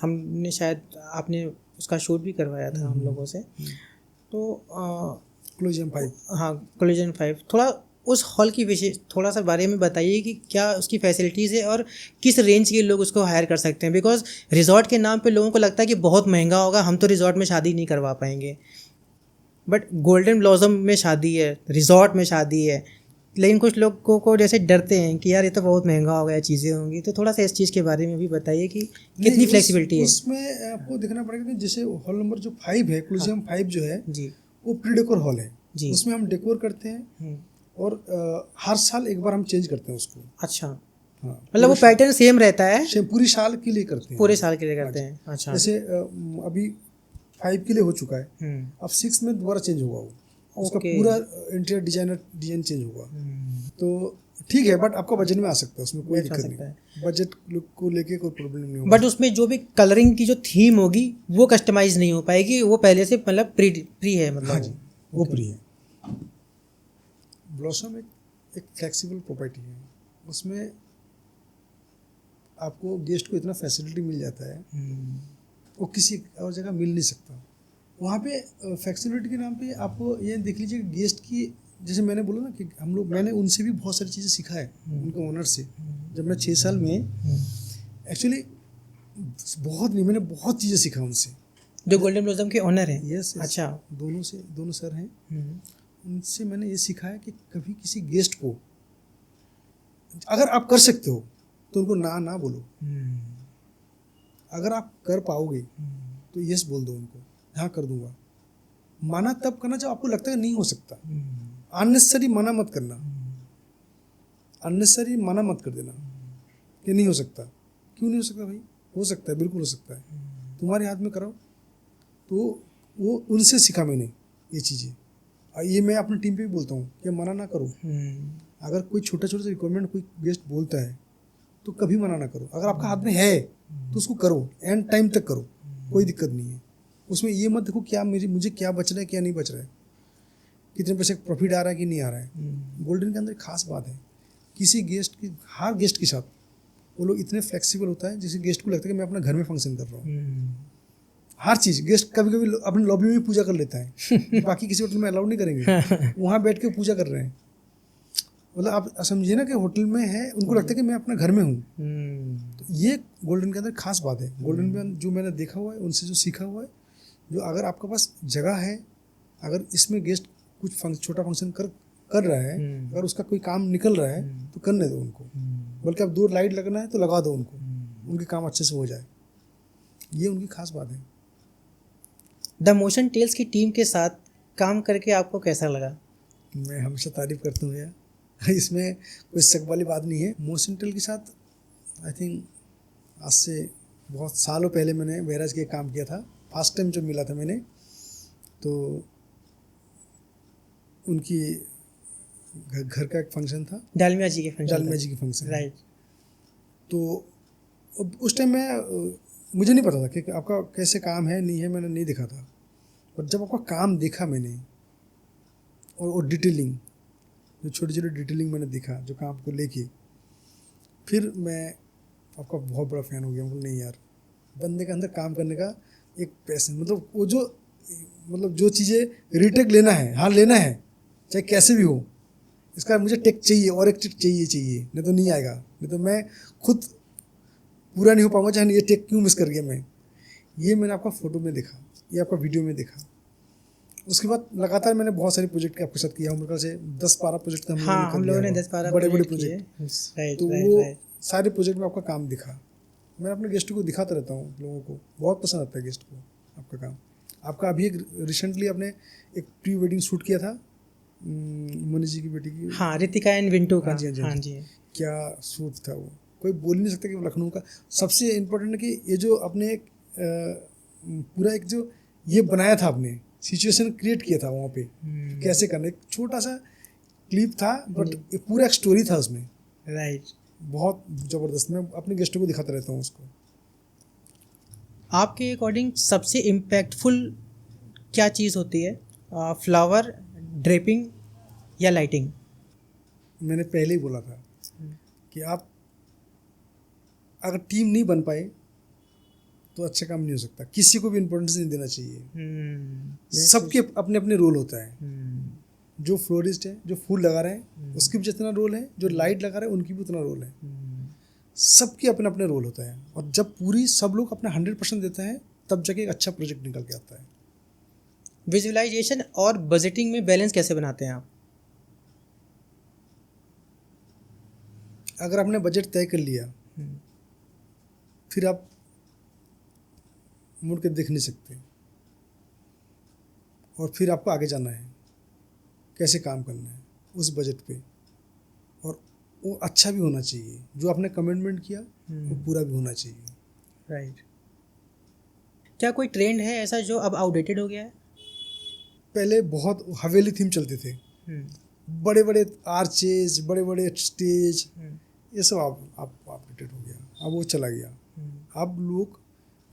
हमने शायद आपने उसका शूट भी करवाया था हम लोगों से, तो कोलिजन 5। हाँ, कोलिजन 5। थोड़ा उस हॉल की विशेष थोड़ा सा बारे में बताइए कि क्या उसकी फैसिलिटीज़ है और किस रेंज के लोग उसको हायर कर सकते हैं। बिकॉज रिजॉर्ट के नाम पे लोगों को लगता है कि बहुत महंगा होगा, हम तो रिजॉर्ट में शादी नहीं करवा पाएंगे, बट गोल्डन ब्लॉसम में शादी है, रिजॉर्ट में शादी है, लेकिन कुछ लोगों को जैसे डरते हैं कि यार ये तो बहुत महंगा होगा, चीज़ें होंगी। तो थोड़ा सा इस चीज़ के बारे में भी बताइए कि कितनी फ्लेक्सिबिलिटी है उसमें। आपको देखना पड़ेगा कि जैसे हॉल नंबर जो 5 है, कोलिजन 5 जो है जी, वो प्री डेकोर हॉल है जी, उसमें हम डेकोर करते हैं और हर साल एक बार हम चेंज करते हैं उसको। अच्छा, हाँ, मतलब वो पैटर्न सेम रहता है, पूरी साल के लिए करते हैं, पूरे साल के लिए करते हैं। अच्छा, जैसे अभी 5 के लिए हो चुका है, अब 6 में दोबारा चेंज होगा वो, उसका पूरा इंटीरियर डिजाइन चेंज होगा। तो ठीक है, बट आपका बजट में आ सकता है, उसमें कोई दिक्कत नहीं है, बजट को लेके कोई प्रॉब्लम नहीं होगा। बट उसमें जो भी कलरिंग की जो थीम होगी वो कस्टमाइज नहीं हो पाएगी, वो पहले से मतलब प्री है, मतलब। हाँ जी, वो प्री है। ब्लॉसम एक फ्लेक्सिबल प्रॉपर्टी है, उसमें आपको गेस्ट को इतना फैसिलिटी मिल जाता है वो किसी और जगह मिल नहीं सकता। वहाँ पे फ्लेक्सिबिलिटी के नाम पे आपको ये देख लीजिए कि गेस्ट की, जैसे मैंने बोला ना कि मैंने उनसे भी बहुत सारी चीज़ें सीखा है, उनके ओनर से। जब मैं 6 साल में एक्चुअली बहुत नहीं, मैंने बहुत चीज़ें सीखा उनसे। जो गोल्डन ब्लॉसम के ओनर हैं? यस, अच्छा। दोनों सर हैं। उनसे मैंने ये सीखा है कि कभी किसी गेस्ट को अगर आप कर सकते हो तो उनको ना बोलो। अगर आप कर पाओगे तो यस बोल दो उनको, हाँ कर दूंगा। माना तब करना जब आपको लगता है नहीं हो सकता। अननेसेसरी मना मत करना, अननेसेसरी मना मत कर देना कि नहीं हो सकता। क्यों नहीं हो सकता भाई? हो सकता है, बिल्कुल हो सकता है। तुम्हारे हाथ में कराओ। तो वो उनसे सीखा मैंने ये चीज़ें। और ये मैं अपनी टीम पे भी बोलता हूँ कि मना ना करो। अगर कोई छोटा छोटा रिक्वायरमेंट कोई गेस्ट बोलता है तो कभी मना ना करो। अगर आपका हाथ में है तो उसको करो, एंड टाइम तक करो, कोई दिक्कत नहीं है उसमें। ये मत देखो क्या मुझे क्या बच रहा है क्या नहीं बच रहा है, कितने पैसे प्रॉफिट आ रहा है कि नहीं आ रहा है। गोल्डन के अंदर खास बात है, किसी गेस्ट की, हर गेस्ट के साथ वो लोग इतने फ्लेक्सिबल होता है जिसे गेस्ट को लगता है कि मैं अपना घर में फंक्शन कर रहा हूँ। हर चीज़ गेस्ट कभी कभी अपने लॉबी में भी पूजा कर लेता है बाकी किसी होटल में अलाउ नहीं करेंगे, वहाँ बैठ के पूजा कर रहे हैं। मतलब आप समझिए ना कि होटल में है, उनको लगता है कि मैं अपना घर में हूँ। तो ये गोल्डन के अंदर खास बात है। गोल्डन में जो मैंने देखा हुआ है, उनसे जो सीखा हुआ है, जो अगर आपके पास जगह है, अगर इसमें गेस्ट कुछ छोटा फंक्शन कर रहा है, अगर उसका कोई काम निकल रहा है तो करने दो उनको। बल्कि अब 2 लाइट लगना है तो लगा दो उनको, उनके काम अच्छे से हो जाए। ये उनकी खास बात है। द मोशन टेल्स की टीम के साथ काम करके आपको कैसा लगा? मैं हमेशा तारीफ करता हूँ यार इसमें कोई शक वाली बात नहीं है। मोशन टेल के साथ आई थिंक आज से बहुत सालों पहले मैंने बैराज के काम किया था। फर्स्ट टाइम जब मिला था मैंने, तो उनकी घर का एक फंक्शन था, डालमिया जी के फंक्शन। राइट। तो उस टाइम मैं मुझे नहीं पता था कि आपका कैसे काम है नहीं है, मैंने नहीं देखा था। पर जब आपका काम देखा मैंने, और डिटेलिंग, जो छोटी छोटी डिटेलिंग मैंने देखा जो काम को लेके, फिर मैं आपका बहुत बड़ा फ़ैन हो गया। नहीं यार, बंदे के अंदर काम करने का एक पैशन, मतलब वो जो चीज़ें रिटेक लेना है, हाँ लेना है, चाहे कैसे भी हो, इसका मुझे टेक चाहिए और एक टेक चाहिए, नहीं तो नहीं आएगा। नहीं तो मैं खुद पूरा नहीं हो पाऊंगा, चाहे ये टेक क्यों मिस कर गया मैं। ये मैंने आपका फ़ोटो में देखा, ये आपका वीडियो में देखा। उसके बाद लगातार मैंने बहुत सारे प्रोजेक्ट आपके साथ किया, मेरे ख्याल से 10-12 प्रोजेक्ट हम लोगों ने 10-12 बड़े प्रोजेक्ट। तो वो सारे प्रोजेक्ट में आपका काम दिखा। मैं अपने गेस्ट को दिखाता रहता हूँ, लोगों को बहुत पसंद आता है गेस्ट को आपका काम। आपका अभी एक रिसेंटली आपने एक प्री वेडिंग शूट किया था मनीष जी की बेटी की, हाँ, रितिका एंड विंटू का। हाँ जी। क्या शूट था वो, कोई बोल नहीं सकता कि वो लखनऊ का। सबसे इम्पोर्टेंट है कि ये जो अपने एक पूरा एक जो ये बनाया था, आपने सिचुएशन क्रिएट किया था वहाँ पे, कैसे करना। एक छोटा सा क्लिप था बट पूरा एक स्टोरी था उसमें। राइट। बहुत ज़बरदस्त। मैं अपने गेस्टों को दिखाता रहता हूँ उसको। आपके अकॉर्डिंग सबसे इम्पैक्टफुल क्या चीज़ होती है, फ्लावर, ड्रेपिंग या लाइटिंग? मैंने पहले ही बोला था कि आप अगर टीम नहीं बन पाए तो अच्छा काम नहीं हो सकता। किसी को भी इम्पोर्टेंस नहीं देना चाहिए। सबके अपने अपने रोल होता है। जो फ्लोरिस्ट है, जो फूल लगा रहे हैं, उसकी भी जितना रोल है, जो लाइट लगा रहे हैं उनकी भी उतना रोल है। सबके अपने अपने रोल होता है, और जब पूरी सब लोग अपना 100% देते हैं तब जाके एक अच्छा प्रोजेक्ट निकल के आता है। विजुअलाइजेशन और बजटिंग में बैलेंस कैसे बनाते हैं आप? अगर आपने बजट तय कर लिया फिर आप मुड़ के देख नहीं सकते, और फिर आपको आगे जाना है, कैसे काम करना है उस बजट पे, और वो अच्छा भी होना चाहिए। जो आपने कमिटमेंट किया वो पूरा भी होना चाहिए। राइट। क्या कोई ट्रेंड है ऐसा जो अब आउटडेटेड हो गया है? पहले बहुत हवेली थीम चलते थे, बड़े बड़े आर्चेज, बड़े बड़े स्टेज, ये सब आप अपडेटेड हो गया, अब वो चला गया। अब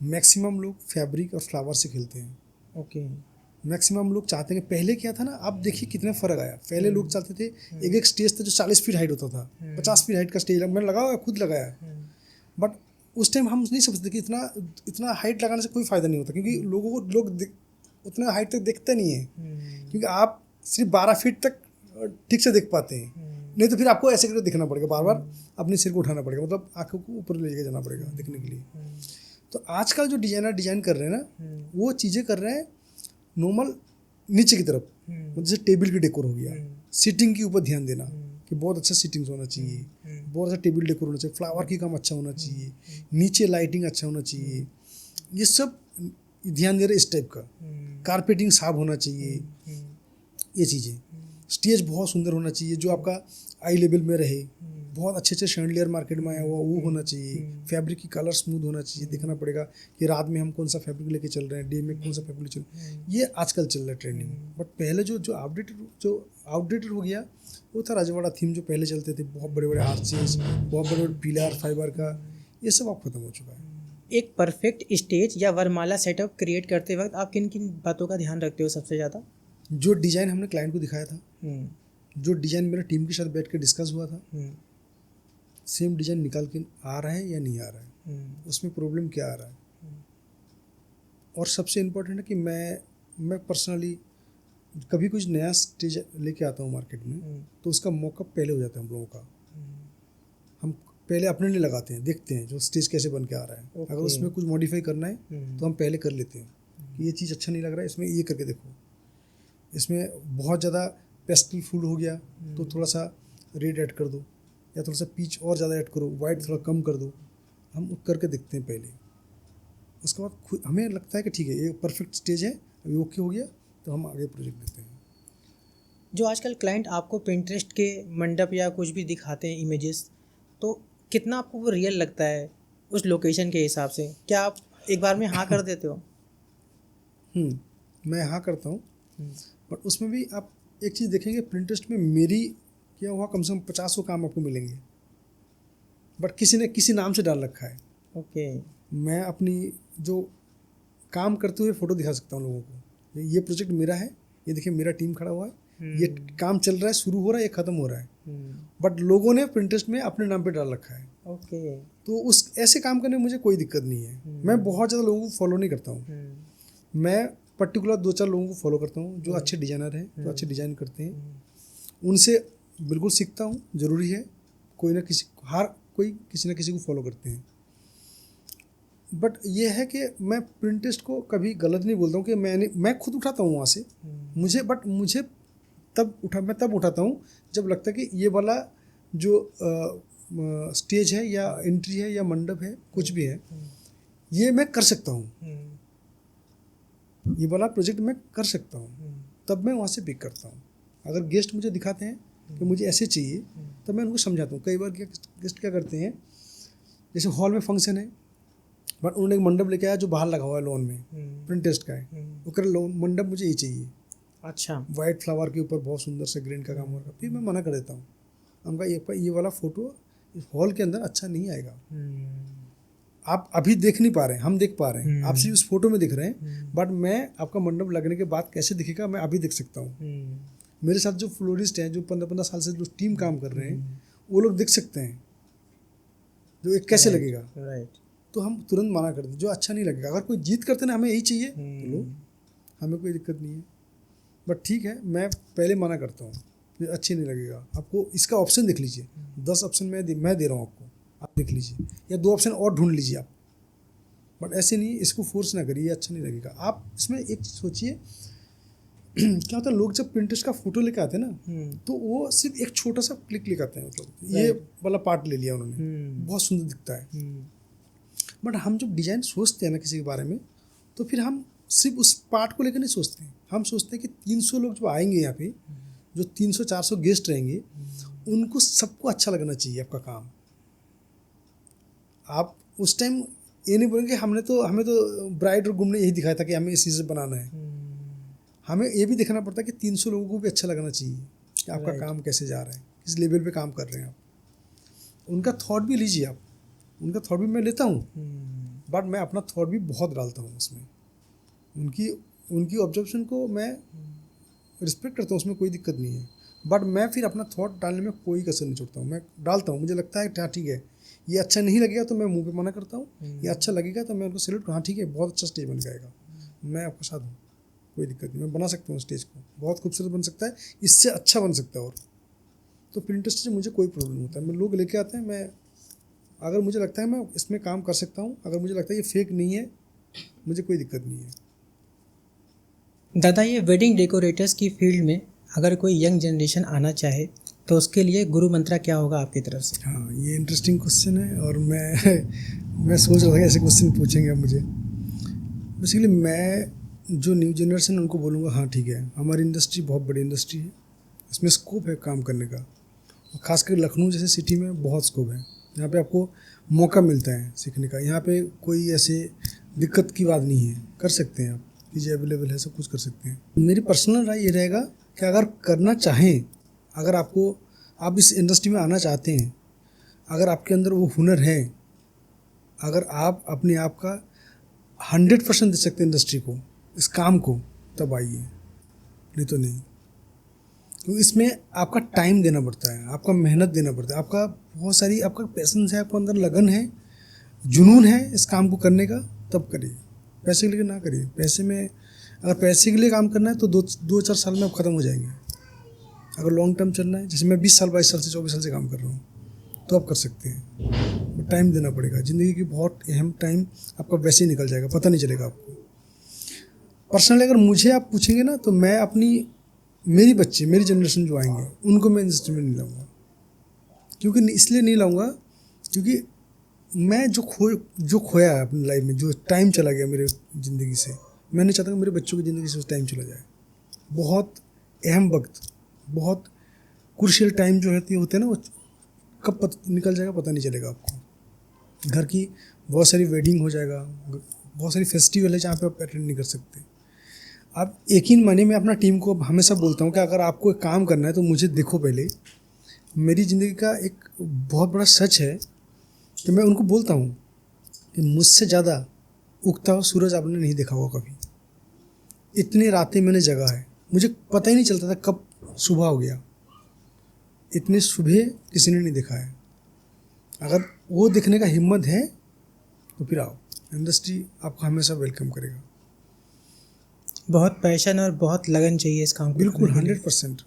मैक्सिमम लोग फैब्रिक और फ्लावर से खेलते हैं। ओके। मैक्सिमम लोग चाहते हैं कि पहले क्या था ना, आप देखिए कितना फ़र्क आया। पहले लोग चाहते थे, एक एक स्टेज था जो 40 फीट हाइट होता था, 50 फीट हाइट का स्टेज मैंने लगाया, खुद लगाया। बट उस टाइम हम नहीं समझते कि इतना हाइट लगाने से कोई फ़ायदा नहीं होता, क्योंकि लोगों को उतना हाइट तक देखते नहीं है, क्योंकि आप सिर्फ 12 फीट तक ठीक से देख पाते हैं। नहीं तो फिर आपको ऐसे करके दिखना पड़ेगा, बार बार अपने सिर को उठाना पड़ेगा, मतलब आंखों को ऊपर लेके जाना पड़ेगा दिखने के लिए। तो आजकल जो डिजाइनर डिजाइन कर रहे हैं ना, वो चीज़ें कर रहे हैं नॉर्मल नीचे की तरफ, जैसे टेबल की डेकोर हो गया, सीटिंग के ऊपर ध्यान देना कि बहुत अच्छा सीटिंग होना चाहिए, बहुत अच्छा टेबल डेकोर होना चाहिए, फ्लावर की काम अच्छा होना चाहिए, नीचे लाइटिंग अच्छा होना चाहिए, ये सब ध्यान दे रहे इस टाइप का। कारपेटिंग साफ होना चाहिए, ये चीज़ें। स्टेज बहुत सुंदर होना चाहिए जो आपका आई लेवल में रहे, बहुत अच्छे अच्छे शैंडलियर मार्केट में आया हुआ वो होना चाहिए, फैब्रिक की कलर स्मूथ होना चाहिए, देखना पड़ेगा कि रात में हम कौन सा फैब्रिक लेके चल रहे हैं, डे में कौन सा फैब्रिक चल रहे हैं, ये आजकल चल रहा है ट्रेंडिंग। बट पहले जो आउटडेटेड हो गया वो था राजवाड़ा थीम जो पहले चलते थे, बहुत बड़े बड़े आर्चेस, बहुत बड़े बड़े पिलर फाइबर का, ये सब अब खत्म हो चुका है। एक परफेक्ट स्टेज या वरमाला सेटअप क्रिएट करते वक्त आप किन किन बातों का ध्यान रखते हो सबसे ज़्यादा? जो डिज़ाइन हमने क्लाइंट को दिखाया था, जो डिज़ाइन मेरे टीम के साथ बैठ के डिस्कस हुआ था, सेम डिज़ाइन निकाल के आ रहा है या नहीं आ रहा है, उसमें प्रॉब्लम क्या आ रहा है। और सबसे इम्पोर्टेंट है कि मैं पर्सनली कभी कुछ नया स्टेज लेके आता हूँ मार्केट में, तो उसका मॉकअप पहले हो जाता है हम लोगों का। हम पहले अपने लिए लगाते हैं, देखते हैं जो स्टेज कैसे बन के आ रहा है। अगर उसमें कुछ मॉडिफाई करना है तो हम पहले कर लेते हैं कि ये चीज़ अच्छा नहीं लग रहा है, इसमें ये करके देखो, इसमें बहुत ज़्यादा पेस्टल फूड हो गया तो थोड़ा सा रेड ऐड कर दो, या थोड़ा सा पीच और ज़्यादा ऐड करो, वाइट थोड़ा कम कर दो। हम करके देखते हैं पहले, उसके बाद हमें लगता है कि ठीक है ये परफेक्ट स्टेज है, अभी ओके हो गया तो हम आगे प्रोजेक्ट देते हैं। जो आजकल क्लाइंट आपको पिंटरेस्ट के मंडप या कुछ भी दिखाते हैं इमेजेस, तो कितना आपको वो रियल लगता है उस लोकेशन के हिसाब से? क्या आप एक बार में हाँ कर देते हो? मैं हाँ करता हूँ, बट उसमें भी आप एक चीज़ देखेंगे, पिंटरेस्ट में मेरी क्या हुआ, कम से कम 50 काम आपको मिलेंगे, बट किसी ने किसी नाम से डाल रखा है। ओके। मैं अपनी जो काम करते हुए फ़ोटो दिखा सकता हूँ लोगों को, ये प्रोजेक्ट मेरा है, ये देखिए मेरा टीम खड़ा हुआ है, ये काम चल रहा है, शुरू हो रहा है, ये ख़त्म हो रहा है, बट लोगों ने पिंटरेस्ट में अपने नाम पे डाल रखा है। ओके। तो उस ऐसे काम करने में मुझे कोई दिक्कत नहीं है। मैं बहुत ज़्यादा लोगों को फॉलो नहीं करता हूँ, मैं पर्टिकुलर 2-4 लोगों को फॉलो करता हूँ जो अच्छे डिज़ाइनर हैं, जो अच्छे डिज़ाइन करते हैं, उनसे बिल्कुल सीखता हूँ। ज़रूरी है, कोई ना किसी किसी न किसी को फॉलो करते हैं। बट ये है कि मैं पिंटरेस्ट को कभी गलत नहीं बोलता हूँ कि मैं खुद उठाता हूँ वहाँ से, मुझे मैं तब उठाता हूँ जब लगता है कि ये वाला जो स्टेज है या एंट्री है या मंडप है, कुछ भी है, ये मैं कर सकता हूँ, ये वाला प्रोजेक्ट मैं कर सकता हूँ, तब मैं वहाँ से पिक करता हूँ। अगर गेस्ट मुझे दिखाते हैं कि मुझे ऐसे चाहिए, तब मैं उनको समझाता हूँ। कई बार गेस्ट क्या करते हैं, जैसे हॉल में फंक्शन है, बट उन्होंने एक मंडप लेके आया जो बाहर लगा हुआ है लॉन में, पिंटरेस्ट का है, वो कह रहे मंडप मुझे ये चाहिए, अच्छा, वाइट फ्लावर के ऊपर बहुत सुंदर से ग्रीन का काम हो रहा है। फिर मैं मना कर देता हूँ, हमका ये वाला फ़ोटो इस हॉल के अंदर अच्छा नहीं आएगा, आप अभी देख नहीं पा रहे हैं, हम देख पा रहे हैं, आप सिर्फ उस फोटो में दिख रहे हैं, बट मैं आपका मंडप लगने के बाद कैसे दिखेगा मैं अभी देख सकता हूँ। मेरे साथ जो फ्लोरिस्ट हैं, जो 15-15 साल से जो टीम काम कर रहे हैं, वो लोग देख सकते हैं जो एक कैसे लगेगा। राइट। तो हम तुरंत मना कर दें जो अच्छा नहीं लगेगा। अगर कोई जीत करते ना हमें यही चाहिए तो लो, हमें कोई दिक्कत नहीं है, बट ठीक है मैं पहले मना करता हूँ, ये अच्छी नहीं लगेगा, आपको इसका ऑप्शन देख लीजिए, 10 ऑप्शन मैं दे रहा हूँ आपको, आप देख लीजिए, या 2 ऑप्शन और ढूंढ लीजिए आप, बट ऐसे नहीं, इसको फोर्स ना करिए, अच्छा नहीं लगेगा। आप इसमें एक चीज़ सोचिए क्या होता है, लोग जब पिंटरेस्ट का फोटो लेके आते हैं ना, तो वो सिर्फ एक छोटा सा क्लिक लेके आते हैं, मतलब ये वाला पार्ट ले लिया उन्होंने, बहुत सुंदर दिखता है, बट हम जब डिज़ाइन सोचते हैं ना किसी के बारे में, तो फिर हम सिर्फ उस पार्ट को लेकर नहीं सोचते हैं, हम सोचते हैं कि 300 लोग जो आएंगे यहाँ पे, जो 300-400 गेस्ट रहेंगे, उनको सबको अच्छा लगना चाहिए आपका काम। आप उस टाइम ये नहीं बोलेंगे हमें तो ब्राइड और ग्रूम ने यही दिखाया था कि हमें इस चीज़ से बनाना है, हमें ये भी देखना पड़ता है कि 300 लोगों को भी अच्छा लगना चाहिए कि आपका काम कैसे जा रहा है, किस लेवल पे काम कर रहे हैं आप, उनका थॉट भी लीजिए आप, उनका थॉट भी मैं लेता हूँ, बट मैं अपना थॉट भी बहुत डालता हूँ उसमें, उनकी उनकी ऑब्जर्वेशन को मैं रिस्पेक्ट करता हूँ, उसमें कोई दिक्कत नहीं है। बट मैं फिर अपना थॉट डालने में कोई कसर नहीं छोड़ता हूँ, मैं डालता हूँ। मुझे लगता है हाँ ठीक है, ये अच्छा नहीं लगेगा तो मैं मुंह पे मना करता हूँ, ये अच्छा लगेगा तो मैं उनको सैल्यूट, हाँ ठीक है बहुत अच्छा स्टेज बन जाएगा, मैं आपके साथ हूँ, कोई दिक्कत नहीं, मैं बना सकता हूँ स्टेज को, बहुत खूबसूरत बन सकता है, इससे अच्छा बन सकता है। और तो फिल्म इंडस्ट्री से मुझे कोई प्रॉब्लम नहीं होता, मैं लोग लेके आते हैं, मैं अगर मुझे लगता है मैं इसमें काम कर सकता हूँ, अगर मुझे लगता है ये फेक नहीं है, मुझे कोई दिक्कत नहीं है। दादा, ये वेडिंग डेकोरेटर्स की फील्ड में अगर कोई यंग जनरेशन आना चाहे तो उसके लिए गुरु मंत्रा क्या होगा आपकी तरफ से? हाँ, ये इंटरेस्टिंग क्वेश्चन है, और मैं सोच रहा था कि ऐसे क्वेश्चन पूछेंगे आप मुझे। बेसिकली मैं जो न्यू जनरेशन उनको बोलूँगा, हाँ ठीक है, हमारी इंडस्ट्री बहुत बड़ी इंडस्ट्री है, इसमें स्कोप है काम करने का, और ख़ासकर लखनऊ जैसे सिटी में बहुत स्कोप है, यहाँ पे आपको मौका मिलता है सीखने का, यहाँ पे कोई ऐसे दिक्कत की बात नहीं है, कर सकते हैं आप, चीज़ें अवेलेबल है, सब कुछ कर सकते हैं। मेरी पर्सनल राय ये रहेगा कि अगर करना चाहें, अगर आप इस इंडस्ट्री में आना चाहते हैं, अगर आपके अंदर वो हुनर है, अगर आप अपने आप का 100% दे सकते हैं इंडस्ट्री को, इस काम को, तब आइए, नहीं तो नहीं। क्योंकि इसमें आपका टाइम देना पड़ता है, आपका मेहनत देना पड़ता है, आपका बहुत सारी, आपका पैसेंस है, आपके अंदर लगन है, जुनून है इस काम को करने का, तब करिए। पैसे के लिए ना करिए। पैसे में, अगर पैसे के लिए काम करना है तो 2-4 साल में आप ख़त्म हो जाएंगे। अगर लॉन्ग टर्म चलना है, जैसे मैं 20 साल 22 साल से 24 साल से काम कर रहा हूँ, तो आप कर सकते हैं। टाइम देना पड़ेगा, ज़िंदगी की बहुत अहम टाइम आपका वैसे ही निकल जाएगा, पता नहीं चलेगा आपको। पर्सनली अगर मुझे आप पूछेंगे ना, तो मैं मेरी बच्चे, मेरी जनरेशन जो आएंगे, उनको मैं इंडस्ट्री में नहीं लाऊंगा। क्योंकि इसलिए नहीं लाऊंगा क्योंकि मैं जो खोया है अपनी लाइफ में, जो टाइम चला गया मेरे ज़िंदगी से, मैं नहीं चाहता कि मेरे बच्चों की ज़िंदगी से उस टाइम चला जाए। बहुत अहम वक्त, बहुत क्रूशियल टाइम जो होते हैं ना, वो कब निकल जाएगा पता नहीं चलेगा आपको। घर की बहुत सारी वेडिंग हो जाएगा, बहुत सारी फेस्टिवल है जहाँ पे आप अटेंड नहीं कर सकते। आप यकीन मानिए, मैं अपना टीम को हमेशा बोलता हूँ कि अगर आपको एक काम करना है तो मुझे देखो पहले। मेरी ज़िंदगी का एक बहुत बड़ा सच है कि मैं उनको बोलता हूँ कि मुझसे ज़्यादा उगता हुआ सूरज आपने नहीं देखा होगा कभी। इतनी रातें मैंने जगा है, मुझे पता ही नहीं चलता था कब सुबह हो गया। इतनी सुबह किसी ने नहीं देखा है। अगर वो देखने का हिम्मत है तो फिर आओ, इंडस्ट्री आपको हमेशा वेलकम करेगा। बहुत पैशन और बहुत लगन चाहिए इस काम को बिल्कुल करने के लिए। 100%।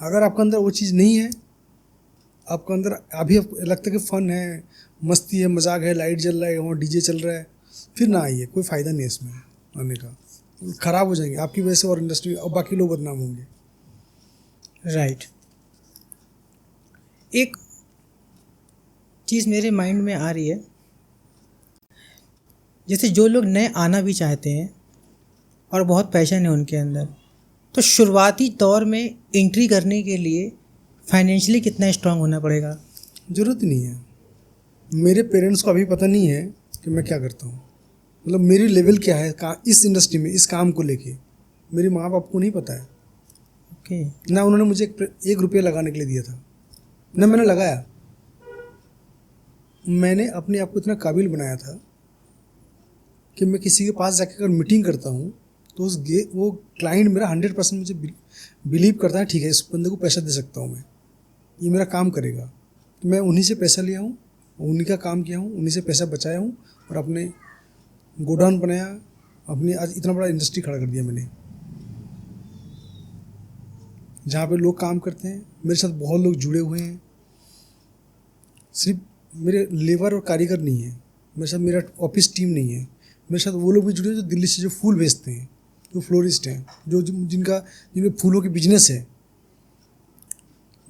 अगर आपके अंदर वो चीज़ नहीं है, आपके अंदर अभी आपको लगता है कि फ़न है, मस्ती है, मजाक है, लाइट जल रहा है, वहाँ डीजे चल रहा है, फिर ना आइए, कोई फ़ायदा नहीं है इसमें आने का। ख़राब हो जाएंगे आपकी वजह से, और इंडस्ट्री और बाकी लोग बदनाम होंगे। राइट। एक चीज़ मेरे माइंड में आ रही है, जैसे जो लोग नए आना भी चाहते हैं और बहुत पैशन है उनके अंदर, तो शुरुआती दौर में एंट्री करने के लिए फाइनेंशियली कितना स्ट्रांग होना पड़ेगा? ज़रूरत नहीं है। मेरे पेरेंट्स को अभी पता नहीं है कि मैं क्या करता हूँ, मतलब मेरी लेवल क्या है इस इंडस्ट्री में, इस काम को लेके। मेरे माँ बाप को नहीं पता है। ओके। ना उन्होंने मुझे 1 रुपया लगाने के लिए दिया था, ना मैंने लगाया। मैंने अपने आप को इतना काबिल बनाया था कि मैं किसी के पास जाकर अगर मीटिंग करता हूँ तो वो क्लाइंट मेरा 100% मुझे बिलीव करता है, ठीक है इस बंदे को पैसा दे सकता हूँ मैं, ये मेरा काम करेगा। तो मैं उन्हीं से पैसा लिया हूँ, उन्हीं का काम किया हूँ, उन्हीं से पैसा बचाया हूँ, और अपने गोडाउन बनाया, अपनी आज इतना बड़ा इंडस्ट्री खड़ा कर दिया मैंने, जहाँ पे लोग काम करते हैं। मेरे साथ बहुत लोग जुड़े हुए हैं, सिर्फ मेरे लेबर और कारीगर नहीं है मेरे साथ, मेरा ऑफिस टीम नहीं है मेरे साथ, वो लोग भी जुड़े हैं जो दिल्ली से जो फूल बेचते हैं, जो फ्लोरिस्ट हैं, जिनके फूलों की बिजनेस है,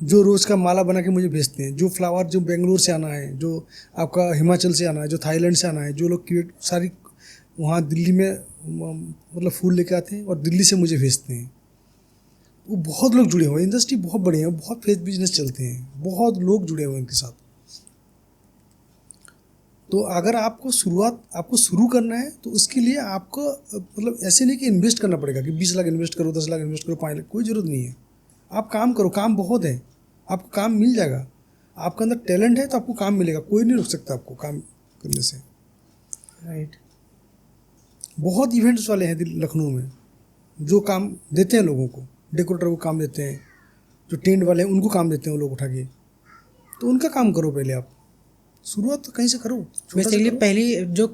जो रोज़ का माला बना के मुझे भेजते हैं, जो फ्लावर जो बेंगलोर से आना है, जो आपका हिमाचल से आना है, जो थाईलैंड से आना है, जो लोग सारी वहाँ दिल्ली में मतलब फूल लेके आते हैं और दिल्ली से मुझे भेजते हैं। वो बहुत लोग जुड़े हुए हैं, इंडस्ट्री बहुत बड़ी है, बहुत फेस बिजनेस चलते हैं, बहुत लोग जुड़े हुए हैं उनके साथ। तो अगर आपको शुरू करना है तो उसके लिए आपको मतलब ऐसे नहीं कि इन्वेस्ट करना पड़ेगा कि 20 लाख इन्वेस्ट करो, 10 लाख इन्वेस्ट करो, 5 लाख, कोई ज़रूरत नहीं है। आप काम करो, काम बहुत है, आपको काम मिल जाएगा। आपके अंदर टैलेंट है तो आपको काम मिलेगा, कोई नहीं रोक सकता आपको काम करने से। राइट। बहुत इवेंट्स वाले हैं लखनऊ में जो काम देते हैं लोगों को, डेकोरेटर को काम देते हैं, जो टेंट वाले हैं उनको काम देते हैं वो लोग उठा के, तो उनका काम करो पहले आप, शुरुआत तो कहीं से करो, छोटा से बेसिकली करो।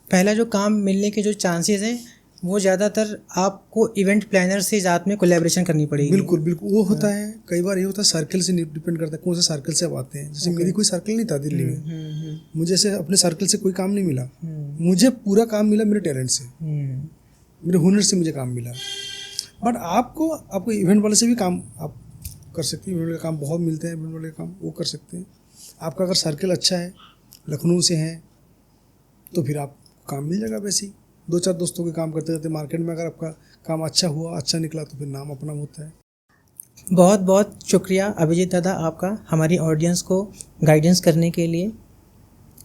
पहला जो काम मिलने के जो चांसेस हैं वो ज़्यादातर आपको इवेंट प्लानर से ज़्यादा में कोलैबोरेशन करनी पड़ेगी। बिल्कुल बिल्कुल, वो होता है कई बार, ये होता है सर्कल से डिपेंड करता है कौन से सर्कल से आप आते हैं। जैसे मेरी कोई सर्कल नहीं था दिल्ली में, मुझे ऐसे अपने सर्कल से कोई काम नहीं मिला, मुझे पूरा काम मिला मेरे टैलेंट से, मेरे हुनर से मुझे काम मिला। बट आपको इवेंट वाले से भी काम आप कर सकते हैं, इवेंट वाले काम बहुत मिलते हैं, इवेंट वाले काम वो कर सकते हैं। आपका अगर सर्कल अच्छा है, लखनऊ से है, तो फिर आप काम मिल जाएगा। वैसे ही 2-4 दोस्तों के काम करते करते मार्केट में अगर आपका काम अच्छा हुआ, अच्छा निकला, तो फिर नाम अपना होता है। बहुत बहुत शुक्रिया अभिजीत दादा आपका हमारी ऑडियंस को गाइडेंस करने के लिए।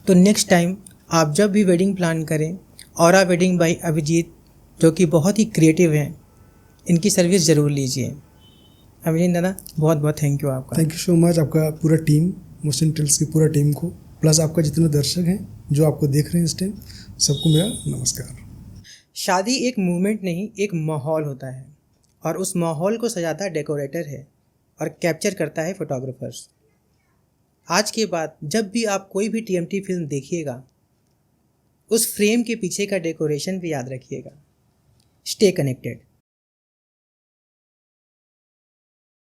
तो नेक्स्ट टाइम आप जब भी वेडिंग प्लान करें, औरा वेडिंग बाय अभिजीत जो कि बहुत ही क्रिएटिव हैं, इनकी सर्विस ज़रूर लीजिए। अभिजीत दादा बहुत बहुत थैंक यू आपका। थैंक यू सो मच आपका पूरा टीम, मोशन टेल्स की पूरा टीम को, प्लस आपका जितने दर्शक हैं जो आपको देख रहे हैं इस टाइम, सबको मेरा नमस्कार। शादी एक मूवमेंट नहीं, एक माहौल होता है, और उस माहौल को सजाता डेकोरेटर है और कैप्चर करता है फोटोग्राफर्स। आज के बाद जब भी आप कोई भी टीएमटी फिल्म देखिएगा, उस फ्रेम के पीछे का डेकोरेशन भी याद रखिएगा। Stay connected.